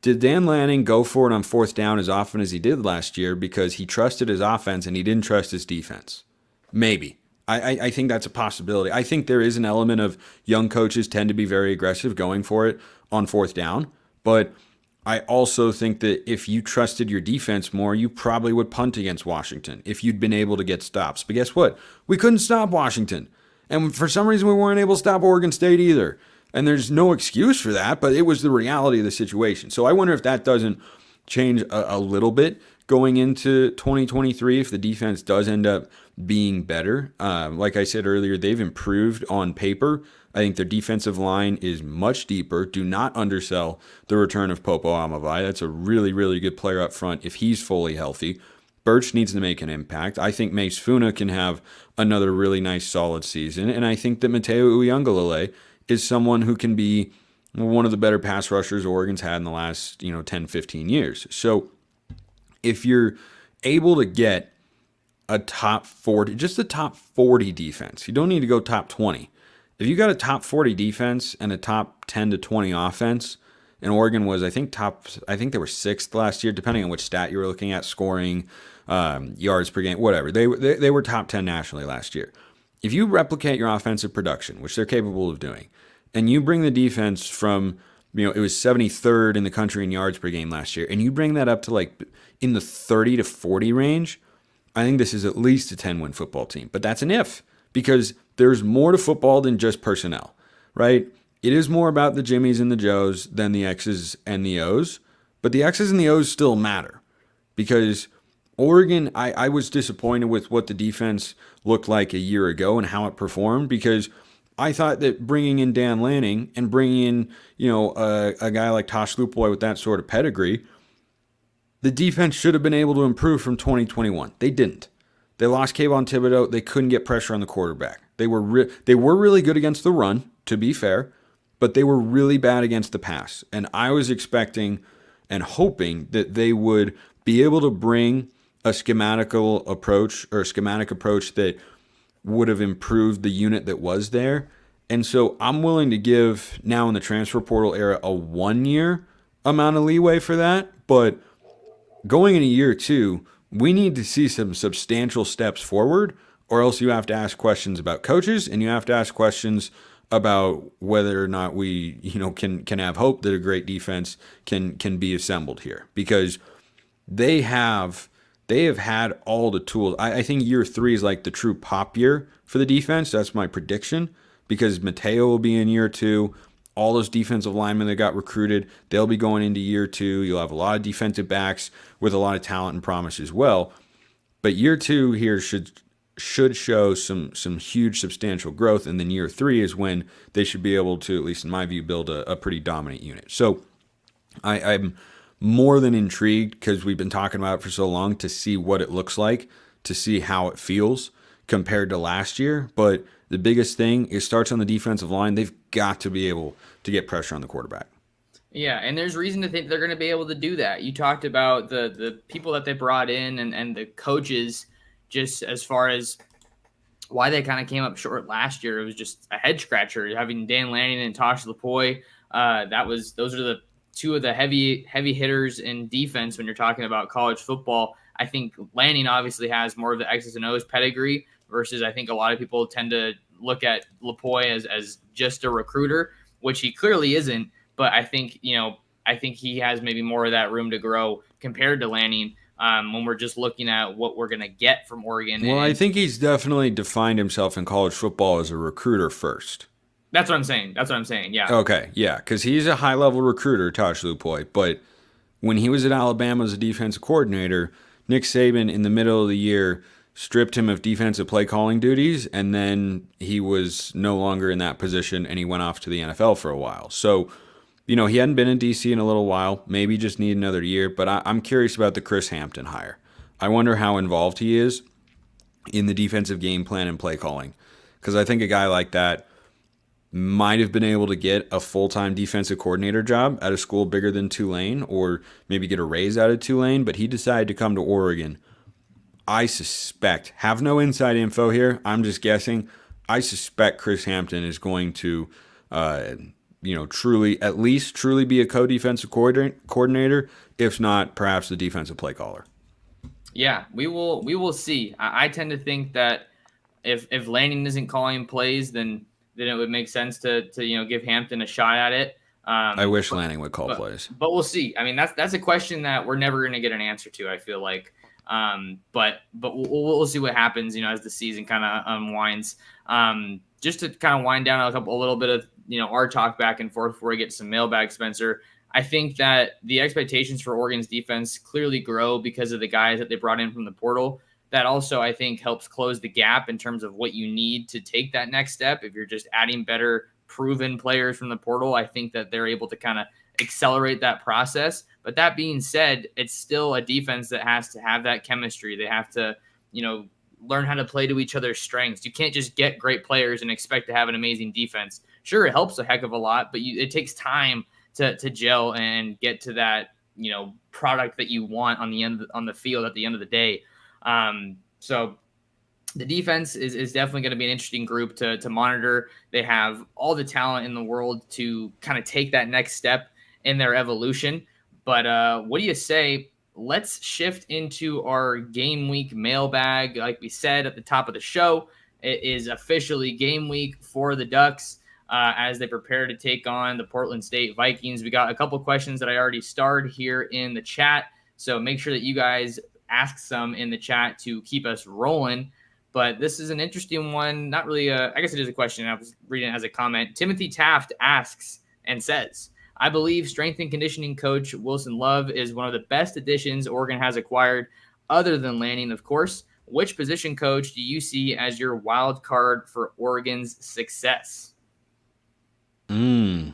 Did Dan Lanning go for it on fourth down as often as he did last year because he trusted his offense and he didn't trust his defense? Maybe. I think that's a possibility. I think there is an element of young coaches tend to be very aggressive going for it on fourth down, but I also think that if you trusted your defense more, you probably would punt against Washington if you'd been able to get stops. But guess what? We couldn't stop Washington. And for some reason, we weren't able to stop Oregon State either. And there's no excuse for that, but it was the reality of the situation. So I wonder if that doesn't change a little bit going into 2023 if the defense does end up being better. Like I said earlier, they've improved on paper. I think their defensive line is much deeper. Do not undersell the return of Popo Amavai. That's a really, really good player up front if he's fully healthy. Birch needs to make an impact. I think Mace Funa can have another really nice, solid season. And I think that Mateo Uyunglele is someone who can be one of the better pass rushers Oregon's had in the last 10, 15 years. So if you're able to get a top 40, just a top 40 defense. You don't need to go top 20. If you got a top 40 defense and a top 10 to 20 offense, and Oregon was, I think they were sixth last year, depending on which stat you were looking at, scoring, yards per game, whatever. They were top 10 nationally last year. If you replicate your offensive production, which they're capable of doing, and you bring the defense from, it was 73rd in the country in yards per game last year, and you bring that up to like in the 30 to 40 range, I think this is at least a 10-win football team. But that's an if, because there's more to football than just personnel, right? It is more about the Jimmies and the Joes than the X's and the O's, but the X's and the O's still matter, because Oregon, I was disappointed with what the defense looked like a year ago and how it performed, because I thought that bringing in Dan Lanning and bringing in, a guy like Tosh Lupoy with that sort of pedigree, the defense should have been able to improve from 2021. They didn't. They lost Kayvon Thibodeau. They couldn't get pressure on the quarterback. They were really good against the run, to be fair, but they were really bad against the pass. And I was expecting and hoping that they would be able to bring a schematic approach that would have improved the unit that was there. And so I'm willing to give, now in the transfer portal era, a 1 year amount of leeway for that. But going into year two, we need to see some substantial steps forward, or else you have to ask questions about coaches, and you have to ask questions about whether or not we, can have hope that a great defense can be assembled here, because they have had all the tools. I think year three is like the true pop year for the defense. That's my prediction, because Mateo will be in year two. All those defensive linemen that got recruited, they'll be going into year two. You'll have a lot of defensive backs with a lot of talent and promise as well. But year two here should show some huge substantial growth. And then year three is when they should be able to, at least in my view, build a pretty dominant unit. So I'm more than intrigued, because we've been talking about it for so long, to see what it looks like, to see how it feels compared to last year. But the biggest thing, it starts on the defensive line. They've got to be able to get pressure on the quarterback.
Yeah, and there's reason to think they're going to be able to do that. You talked about the people that they brought in and the coaches, just as far as why they kind of came up short last year. It was just a head scratcher, having Dan Lanning and Tosh Lupoy. Those are the two of the heavy hitters in defense when you're talking about college football. I think Lanning obviously has more of the X's and O's pedigree, versus I think a lot of people tend to look at Lupoy as just a recruiter, which he clearly isn't. But I think he has maybe more of that room to grow compared to Lanning, when we're just looking at what we're going to get from Oregon.
Well, I think he's definitely defined himself in college football as a recruiter first.
That's what I'm saying. Yeah.
Okay, yeah, because he's a high-level recruiter, Tosh Lupoy. But when he was at Alabama as a defensive coordinator, Nick Saban, in the middle of the year, stripped him of defensive play calling duties, and then he was no longer in that position, and he went off to the NFL for a while. So, he hadn't been in D.C. in a little while, maybe just need another year, but I'm curious about the Chris Hampton hire. I wonder how involved he is in the defensive game plan and play calling, because I think a guy like that might have been able to get a full-time defensive coordinator job at a school bigger than Tulane, or maybe get a raise out of Tulane, but he decided to come to Oregon. I suspect, have no inside info here, I'm just guessing, I suspect Chris Hampton is going to, truly be a co-defensive coordinator, if not perhaps the defensive play caller.
Yeah, we will see. I tend to think that if Lanning isn't calling plays, then it would make sense to give Hampton a shot at it.
I wish Lanning would call plays,
but we'll see. I mean, that's a question that we're never going to get an answer to, I feel like. But we'll see what happens, as the season kind of unwinds. Just to kind of wind down a little bit of our talk back and forth before we get to some mailbag, Spencer. I think that the expectations for Oregon's defense clearly grow because of the guys that they brought in from the portal. That also, I think, helps close the gap in terms of what you need to take that next step. If you're just adding better proven players from the portal, I think that they're able to kind of accelerate that process. But that being said, it's still a defense that has to have that chemistry. They have to, learn how to play to each other's strengths. You can't just get great players and expect to have an amazing defense. Sure, it helps a heck of a lot, but it takes time to gel and get to that, product that you want on the field at the end of the day. So the defense is definitely going to be an interesting group to monitor. They have all the talent in the world to kind of take that next step in their evolution. But what do you say? Let's shift into our game week mailbag. Like we said at the top of the show, it is officially game week for the Ducks as they prepare to take on the Portland State Vikings. We got a couple questions that I already starred here in the chat. So make sure that you guys ask some in the chat to keep us rolling. But this is an interesting one. Not really I guess it is a question. I was reading it as a comment. Timothy Taft asks and says, I believe strength and conditioning coach Wilson Love is one of the best additions Oregon has acquired, other than Lanning, of course. Which position coach do you see as your wild card for Oregon's success?
I'll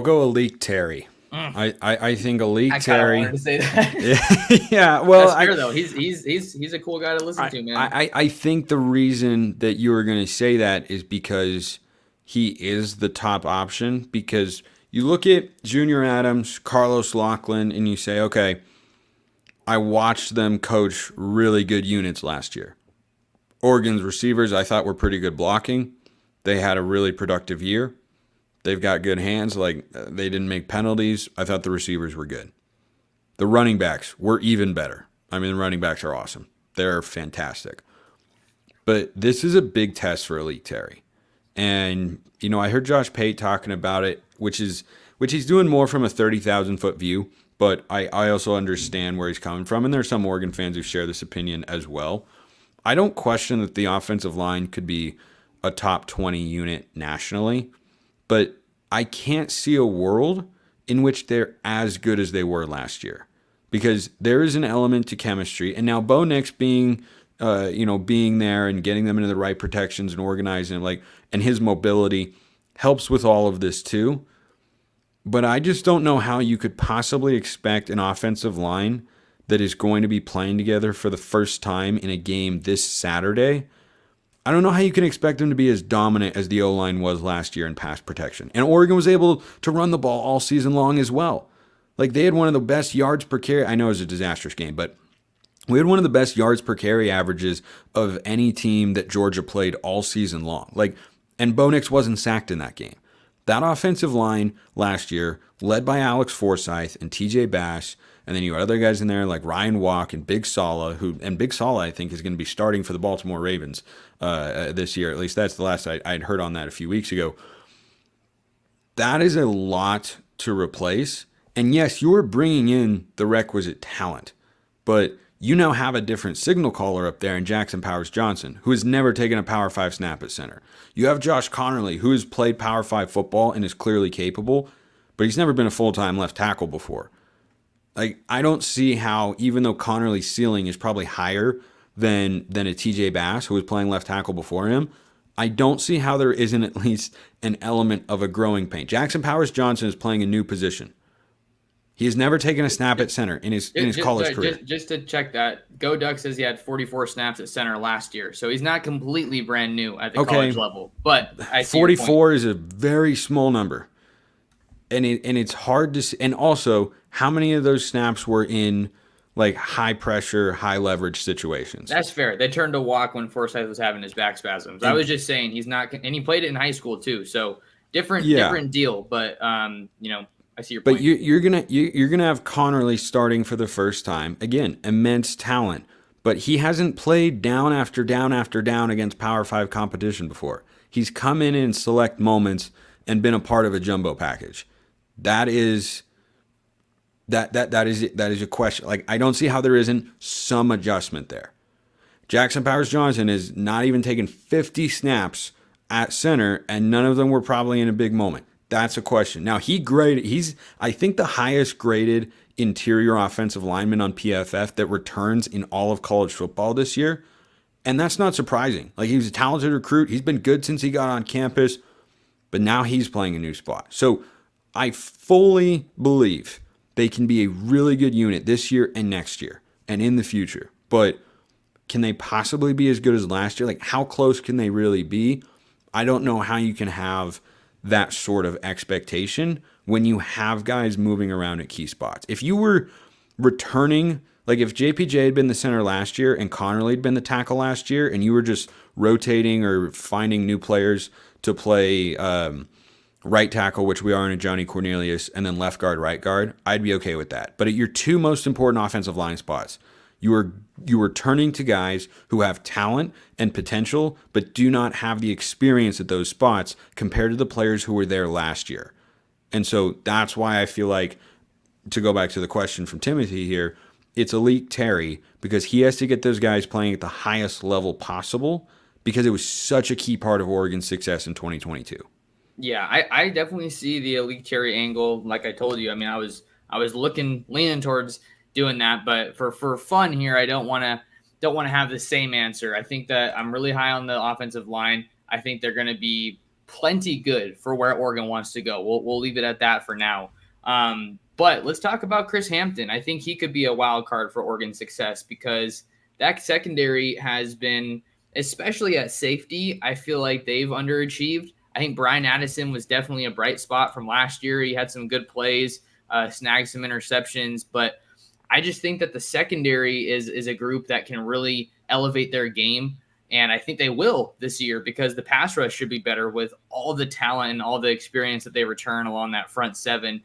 go Alik Terry. I think Alik Terry.
I wanted to say that.
Yeah, well,
that's fair, though. He's a cool guy to listen to, man.
I think the reason that you were going to say that is because he is the top option. Because you look at Junior Adams, Carlos Lachlan, and you say, okay, I watched them coach really good units last year. Oregon's receivers I thought were pretty good blocking. They had a really productive year. They've got good hands. Like, they didn't make penalties. I thought the receivers were good. The running backs were even better. I mean, the running backs are awesome. They're fantastic. But this is a big test for Alik Terry. And, you know, I heard Josh Pate talking about it, which he's doing more from a 30,000-foot view. But I also understand where he's coming from. And there are some Oregon fans who share this opinion as well. I don't question that the offensive line could be a top 20 unit nationally. But I can't see a world in which they're as good as they were last year, because there is an element to chemistry. And now Bo Nix being there and getting them into the right protections and organizing and his mobility helps with all of this too. But I just don't know how you could possibly expect an offensive line that is going to be playing together for the first time in a game this Saturday. I don't know how you can expect them to be as dominant as the O-line was last year in pass protection. And Oregon was able to run the ball all season long as well. Like, they had one of the best yards per carry. I know it was a disastrous game, but we had one of the best yards per carry averages of any team that Georgia played all season long. And Bo Nix wasn't sacked in that game. That offensive line last year, led by Alex Forsyth and TJ Bass, and then you had other guys in there like Ryan Walk and Big Sala, Big Sala I think is going to be starting for the Baltimore Ravens this year. At least that's the last I'd heard on that a few weeks ago. That is a lot to replace. And yes, you are bringing in the requisite talent, but you now have a different signal caller up there in Jackson Powers Johnson, who has never taken a Power 5 snap at center. You have Josh Connerly, who has played Power 5 football and is clearly capable, but he's never been a full-time left tackle before. I don't see how, even though Connerly's ceiling is probably higher than a TJ Bass, who was playing left tackle before him, I don't see how there isn't at least an element of a growing pain. Jackson Powers Johnson is playing a new position. He has never taken a snap at center in his college career.
Just to check that, Go Duck says he had 44 snaps at center last year, so he's not completely brand new at the college level. But I see
44 is a very small number, and it's hard to see. And also, how many of those snaps were in high pressure, high leverage situations?
That's fair. They turned to walk when Forsyth was having his back spasms. I was just saying he's not, and he played it in high school too. So different deal. But I see your point.
But you're gonna have Connerly starting for the first time. Again, immense talent, but he hasn't played down after down after down against Power 5 competition before. He's come in select moments and been a part of a jumbo package. That is a question. I don't see how there isn't some adjustment there. Jackson Powers Johnson has not even taken 50 snaps at center, and none of them were probably in a big moment. That's a question. Now, he's, I think, the highest graded interior offensive lineman on PFF that returns in all of college football this year. And that's not surprising. He was a talented recruit. He's been good since he got on campus, but now he's playing a new spot. So I fully believe they can be a really good unit this year and next year and in the future. But can they possibly be as good as last year? How close can they really be? I don't know how you can have that sort of expectation when you have guys moving around at key spots. If you were returning Like if JPJ had been the center last year and Connerly had been the tackle last year, and you were just rotating or finding new players to play right tackle, which we are in a Johnny Cornelius, and then left guard, right guard, I'd be okay with that. But at your two most important offensive line spots, you are turning to guys who have talent and potential, but do not have the experience at those spots compared to the players who were there last year. And so that's why I feel like, to go back to the question from Timothy here, it's Elite Terry because he has to get those guys playing at the highest level possible because it was such a key part of Oregon's success in 2022.
Yeah, I definitely see the Elite Terry angle. Like I told you, I mean, I was leaning towards doing that, but for fun here, I don't want to have the same answer. I think that I'm really high on the offensive line. I think they're going to be plenty good for where Oregon wants to go. We'll leave it at that for now. But let's talk about Chris Hampton. I think he could be a wild card for Oregon's success because that secondary has been, especially at safety, I feel like they've underachieved. I think Brian Addison was definitely a bright spot from last year. He had some good plays, snagged some interceptions, but I just think that the secondary is a group that can really elevate their game. And I think they will this year because the pass rush should be better with all the talent and all the experience that they return along that front seven.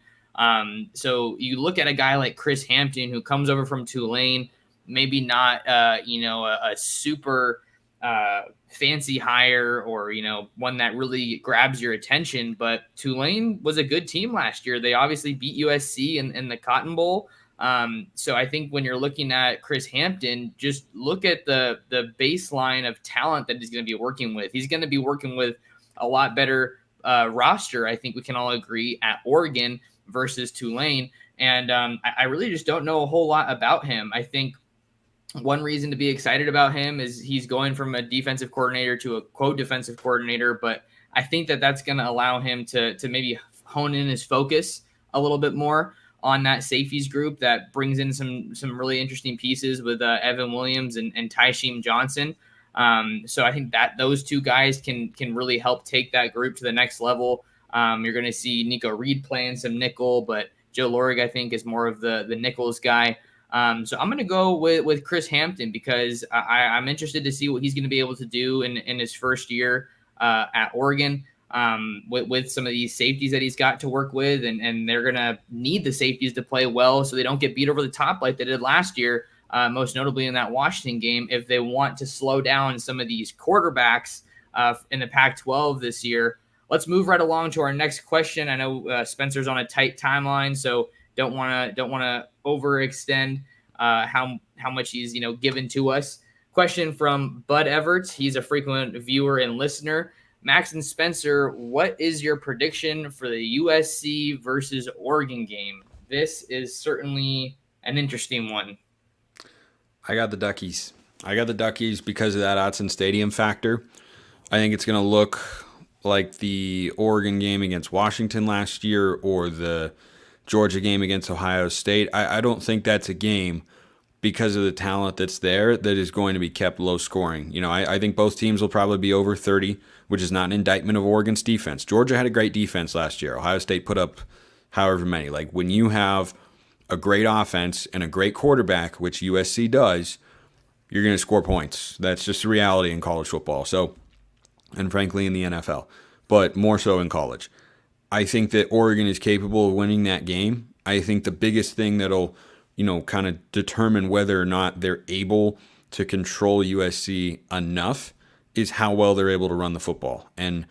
So you look at a guy like Chris Hampton who comes over from Tulane, maybe not, a super fancy hire or, one that really grabs your attention. But Tulane was a good team last year. They obviously beat USC in the Cotton Bowl. So I think when you're looking at Chris Hampton, just look at the baseline of talent that he's going to be working with. He's going to be working with a lot better roster, I think we can all agree, at Oregon versus Tulane. And I really just don't know a whole lot about him. I think one reason to be excited about him is he's going from a defensive coordinator to a co-defensive coordinator, but I think that that's going to allow him to maybe hone in his focus a little bit more on that safeties group that brings in some really interesting pieces with Evan Williams and Tysheem Johnson. So I think that those two guys can really help take that group to the next level. You're going to see Nico Reed playing some nickel, but Joe Lorig, I think, is more of the nickels guy. So I'm going to go with Chris Hampton because I'm interested to see what he's going to be able to do in his first year at Oregon. With some of these safeties that he's got to work with, and they're going to need the safeties to play well so they don't get beat over the top like they did last year, most notably in that Washington game, if they want to slow down some of these quarterbacks in the Pac-12 this year. Let's move right along to our next question. I know Spencer's on a tight timeline, so don't want to overextend how much he's given to us. Question from Bud Everts. He's a frequent viewer and listener. Max and Spencer, what is your prediction for the USC versus Oregon game? This is certainly an interesting one.
I got the Duckies. Because of that Autzen Stadium factor. I think it's going to look like the Oregon game against Washington last year or the Georgia game against Ohio State. I don't think that's a game because of the talent that's there that is going to be kept low scoring. I think both teams will probably be over 30, which is not an indictment of Oregon's defense. Georgia had a great defense last year. Ohio State put up however many. Like when you have a great offense and a great quarterback, which USC does, you're going to score points. That's just the reality in college football. So, and frankly in the NFL, but more so in college. I think that Oregon is capable of winning that game. I think the biggest thing that'll kind of determine whether or not they're able to control USC enough is how well they're able to run the football. And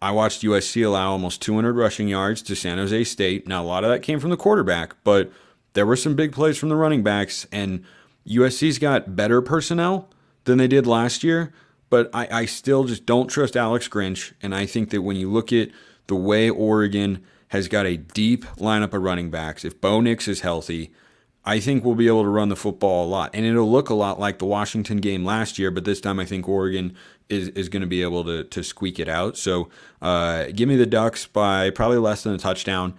I watched USC allow almost 200 rushing yards to San Jose State. Now, a lot of that came from the quarterback, but there were some big plays from the running backs, and USC's got better personnel than they did last year, but I still just don't trust Alex Grinch, and I think that when you look at the way Oregon has got a deep lineup of running backs, if Bo Nix is healthy, I think we'll be able to run the football a lot. And it'll look a lot like the Washington game last year, but this time I think Oregon is going to be able to squeak it out. So give me the Ducks by probably less than a touchdown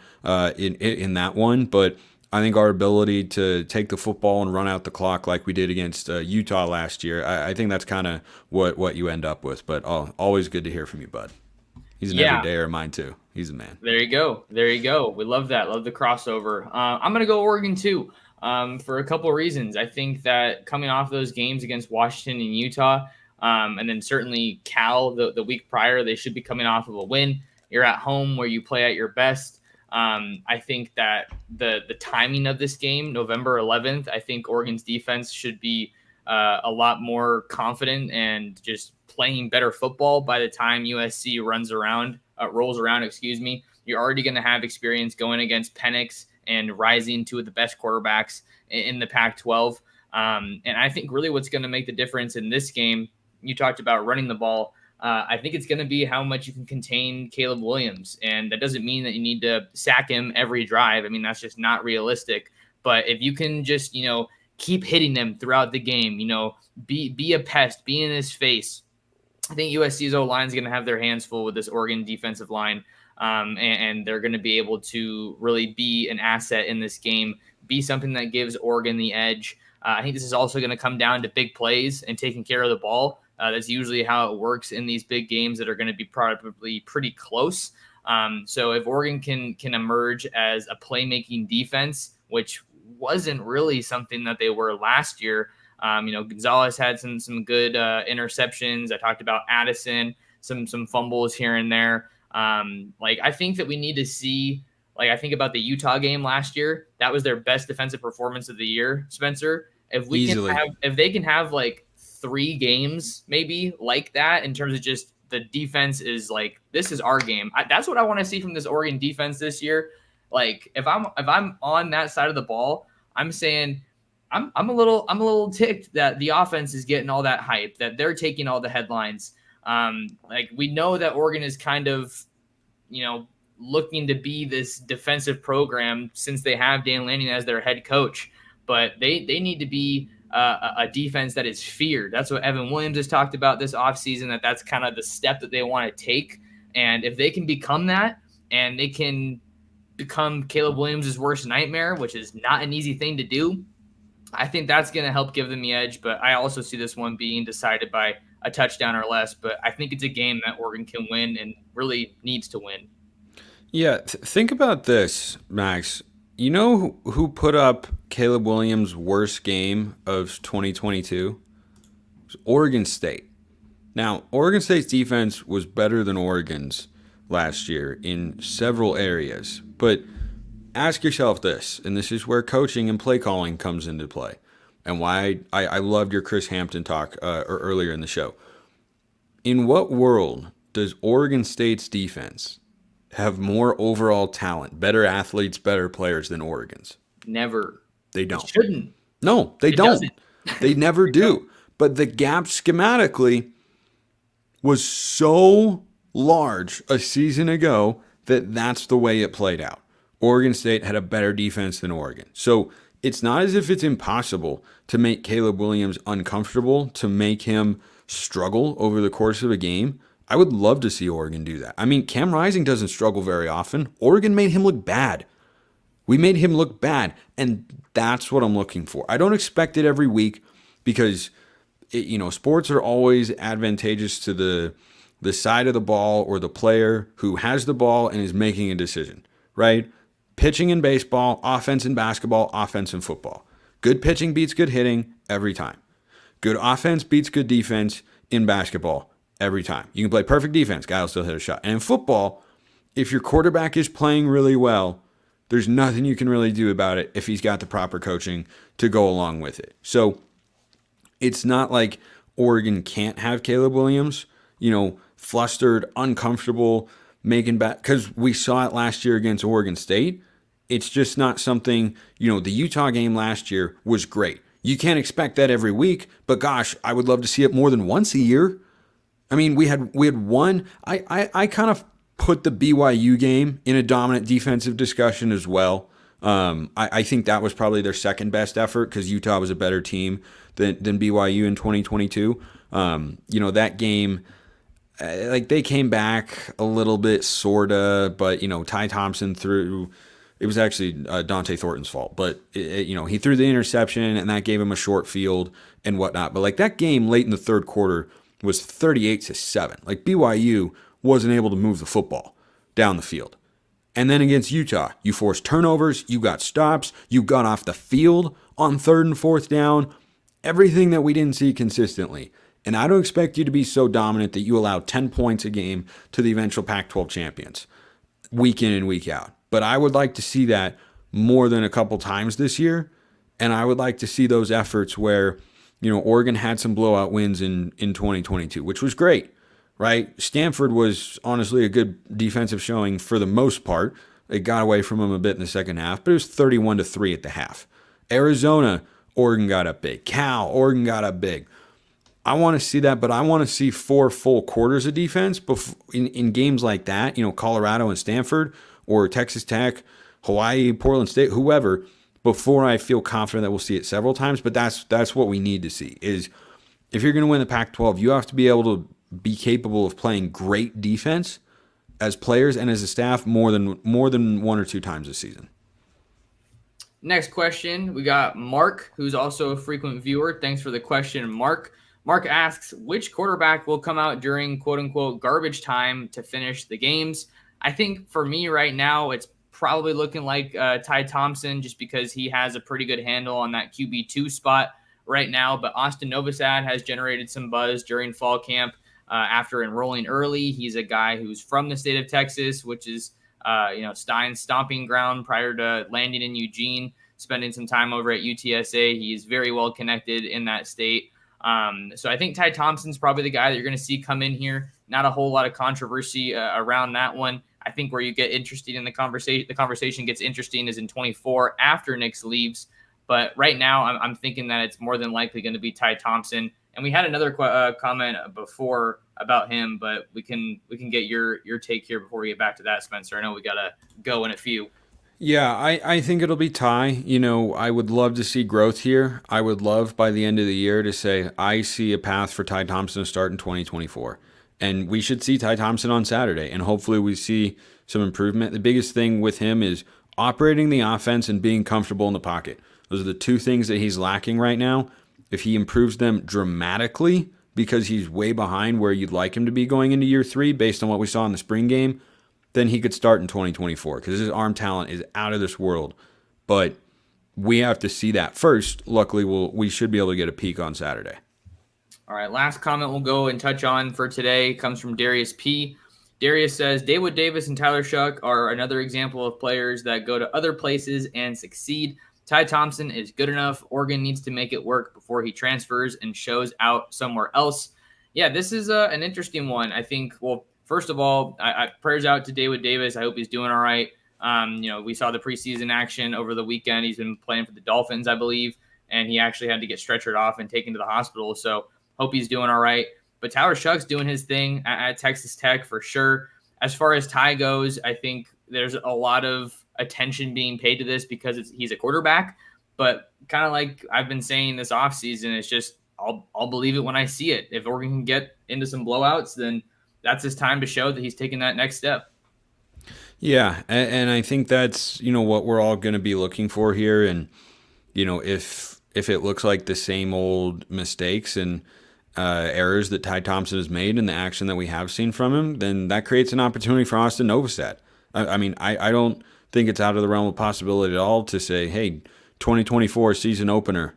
in that one. But I think our ability to take the football and run out the clock like we did against Utah last year, I think that's kind of what you end up with. But always good to hear from you, bud. He's an everydayer of mine, too. He's a man.
There you go. We love that. Love the crossover. I'm going to go Oregon, too. for a couple of reasons. I think that coming off those games against Washington and Utah, and then certainly Cal the week prior, they should be coming off of a win. You're at home where you play at your best. I think that the timing of this game, November 11th, I think Oregon's defense should be a lot more confident and just playing better football by the time USC rolls around. Excuse me. You're already going to have experience going against Penix and rising two of the best quarterbacks in the Pac-12. And I think really what's going to make the difference in this game, you talked about running the ball. I think it's going to be how much you can contain Caleb Williams. And that doesn't mean that you need to sack him every drive. I mean, that's just not realistic. But if you can just, keep hitting them throughout the game, be a pest, be in his face. I think USC's O-line is going to have their hands full with this Oregon defensive line. And they're going to be able to really be an asset in this game, be something that gives Oregon the edge. I think this is also going to come down to big plays and taking care of the ball. That's usually how it works in these big games that are going to be probably pretty close. So if Oregon can emerge as a playmaking defense, which wasn't really something that they were last year, Gonzalez had some good interceptions. I talked about Addison, some fumbles here and there. I think that we need to see, I think about the Utah game last year. That was their best defensive performance of the year, Spencer. If they can have 3 games maybe like that in terms of just the defense is this is our game. That's what I want to see from this Oregon defense this year. If I'm on that side of the ball, I'm saying I'm a little ticked that the offense is getting all that hype, that they're taking all the headlines. We know that Oregon is kind of, looking to be this defensive program since they have Dan Lanning as their head coach, but they need to be a defense that is feared. That's what Evan Williams has talked about this offseason, that's kind of the step that they want to take. And if they can become that, and they can become Caleb Williams' worst nightmare, which is not an easy thing to do, I think that's going to help give them the edge. But I also see this one being decided by a touchdown or less. But I think it's a game that Oregon can win and really needs to win.
Yeah, think about this, Max. You know who put up Caleb Williams' worst game of 2022? It was Oregon State. Now, Oregon State's defense was better than Oregon's last year in several areas. But ask yourself this, and this is where coaching and play calling comes into play, and why I loved your Chris Hampton talk earlier in the show. In what world does Oregon State's defense have more overall talent, better athletes, better players than Oregon's?
Never.
They don't.
It shouldn't.
No, they don't. They never do. But the gap schematically was so large a season ago that's the way it played out. Oregon State had a better defense than Oregon. So it's not as if it's impossible to make Caleb Williams uncomfortable, to make him struggle over the course of a game. I would love to see Oregon do that. I mean, Cam Rising doesn't struggle very often. Oregon made him look bad. We made him look bad, and that's what I'm looking for. I don't expect it every week because, sports are always advantageous to the side of the ball or the player who has the ball and is making a decision, right? Pitching in baseball, offense in basketball, offense in football. Good pitching beats good hitting every time. Good offense beats good defense in basketball every time. You can play perfect defense, guy will still hit a shot. And in football, if your quarterback is playing really well, there's nothing you can really do about it if he's got the proper coaching to go along with it. So it's not like Oregon can't have Caleb Williams, flustered, uncomfortable, making bad, because we saw it last year against Oregon State. It's just not something, the Utah game last year was great. You can't expect that every week, but gosh, I would love to see it more than once a year. I mean, we had one, I kind of put the BYU game in a dominant defensive discussion as well. I think that was probably their second best effort because Utah was a better team than BYU in 2022. That game, they came back a little bit, sorta, but Ty Thompson threw. It was actually Dante Thornton's fault, but he threw the interception and that gave him a short field and whatnot. But that game late in the third quarter was 38-7. BYU wasn't able to move the football down the field. And then against Utah, you forced turnovers, you got stops, you got off the field on 3rd and 4th down, everything that we didn't see consistently. And I don't expect you to be so dominant that you allow 10 points a game to the eventual Pac 12 champions week in and week out. But I would like to see that more than a couple times this year. And I would like to see those efforts where, Oregon had some blowout wins in 2022, which was great, right? Stanford was honestly a good defensive showing for the most part. It got away from them a bit in the second half, but it was 31-3 at the half. Arizona, Oregon got up big. Cal, Oregon got up big. I want to see that, but I want to see 4 full quarters of defense in games like that, Colorado and Stanford or Texas Tech, Hawaii, Portland State, whoever, before I feel confident that we'll see it several times. But that's what we need to see is if you're going to win the Pac-12, you have to be able to be capable of playing great defense as players and as a staff more than 1 or 2 times this season.
Next question, we got Mark, who's also a frequent viewer. Thanks for the question, Mark. Mark asks, which quarterback will come out during quote-unquote garbage time to finish the games? I think for me right now, it's probably looking like Ty Thompson just because he has a pretty good handle on that QB2 spot right now. But Austin Novosad has generated some buzz during fall camp after enrolling early. He's a guy who's from the state of Texas, which is Stein's stomping ground prior to landing in Eugene, spending some time over at UTSA. He's very well connected in that state. So I think Ty Thompson's probably the guy that you're going to see come in here. Not a whole lot of controversy around that one. I think where you get interested in the conversation gets interesting is in 24 after Nix leaves. But right now, I'm thinking that it's more than likely going to be Ty Thompson. And we had another comment before about him, but we can get your take here before we get back to that, Spencer. I know we got to go in a few.
Yeah, I think it'll be Ty. I would love to see growth here. I would love by the end of the year to say, I see a path for Ty Thompson to start in 2024. And we should see Ty Thompson on Saturday, and hopefully we see some improvement. The biggest thing with him is operating the offense and being comfortable in the pocket. Those are the 2 things that he's lacking right now. If he improves them dramatically, because he's way behind where you'd like him to be going into year 3 based on what we saw in the spring game, then he could start in 2024 because his arm talent is out of this world. But we have to see that first. Luckily, we should be able to get a peek on Saturday.
All right, last comment we'll go and touch on for today comes from Darius P. Darius says, Dawood Davis and Tyler Shuck are another example of players that go to other places and succeed. Ty Thompson is good enough. Oregon needs to make it work before he transfers and shows out somewhere else. Yeah, this is an interesting one. I think, well, first of all, I prayers out to Dawood Davis. I hope he's doing all right. We saw the preseason action over the weekend. He's been playing for the Dolphins, I believe, and he actually had to get stretchered off and taken to the hospital. So hope he's doing all right. But Tyler Shuck's doing his thing at Texas Tech for sure. As far as Ty goes, I think there's a lot of attention being paid to this because he's a quarterback. But kind of like I've been saying this offseason, it's just I'll believe it when I see it. If Oregon can get into some blowouts, then that's his time to show that he's taking that next step.
Yeah, and I think that's, what we're all going to be looking for here. And, if it looks like the same old mistakes and errors that Ty Thompson has made in the action that we have seen from him, then that creates an opportunity for Austin Novosad. I don't think it's out of the realm of possibility at all to say, hey, 2024 season opener,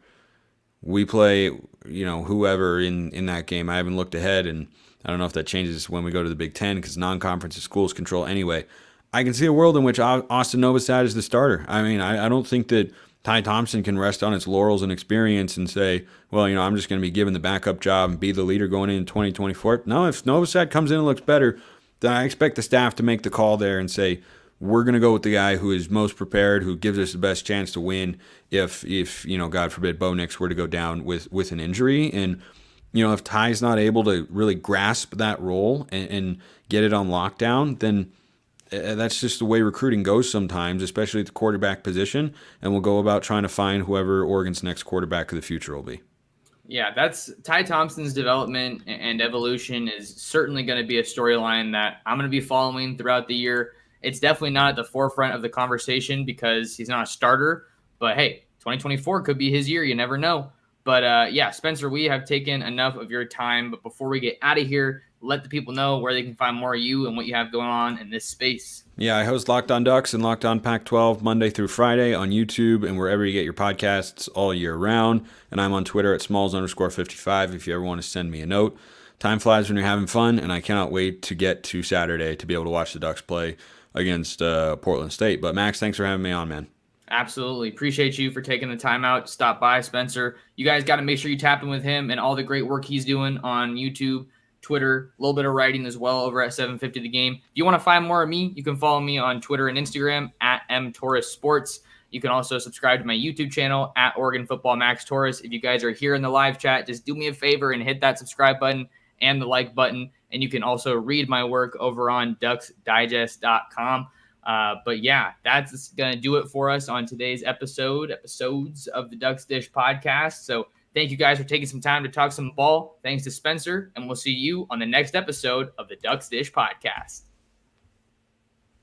we play, whoever in that game. I haven't looked ahead, and I don't know if that changes when we go to the Big Ten because non-conference is schools control anyway. I can see a world in which Austin Novosad is the starter. I don't think that Ty Thompson can rest on its laurels and experience and say, well, I'm just going to be given the backup job and be the leader going into 2024. No, if Novosad comes in and looks better, then I expect the staff to make the call there and say, we're going to go with the guy who is most prepared, who gives us the best chance to win if God forbid, Bo Nix were to go down with an injury. And, if Ty's not able to really grasp that role and get it on lockdown, then that's just the way recruiting goes sometimes, especially at the quarterback position, and we'll go about trying to find whoever Oregon's next quarterback of the future will be.
Yeah, that's Ty Thompson's development and evolution is certainly going to be a storyline that I'm going to be following throughout the year. It's definitely not at the forefront of the conversation because he's not a starter, but hey, 2024 could be his year. You never know. But yeah, Spencer, we have taken enough of your time. But before we get out of here, let the people know where they can find more of you and what you have going on in this space.
Yeah, I host Locked On Ducks and Locked On Pac-12 Monday through Friday on YouTube and wherever you get your podcasts all year round. And I'm on Twitter at Smalls_55 if you ever want to send me a note. Time flies when you're having fun, and I cannot wait to get to Saturday to be able to watch the Ducks play against Portland State. But Max, thanks for having me on, man.
Absolutely. Appreciate you for taking the time out to stop by, Spencer. You guys got to make sure you tap in with him and all the great work he's doing on YouTube, Twitter, a little bit of writing as well over at 750 The Game. If you want to find more of me, you can follow me on Twitter and Instagram at mtorresports. You can also subscribe to my YouTube channel at Oregon Football Max Torres. If you guys are here in the live chat, just do me a favor and hit that subscribe button and the like button. And you can also read my work over on ducksdigest.com. But yeah, that's going to do it for us on today's episodes of the Ducks Dish podcast. So thank you guys for taking some time to talk some ball. Thanks to Spencer, and we'll see you on the next episode of the Ducks Dish podcast.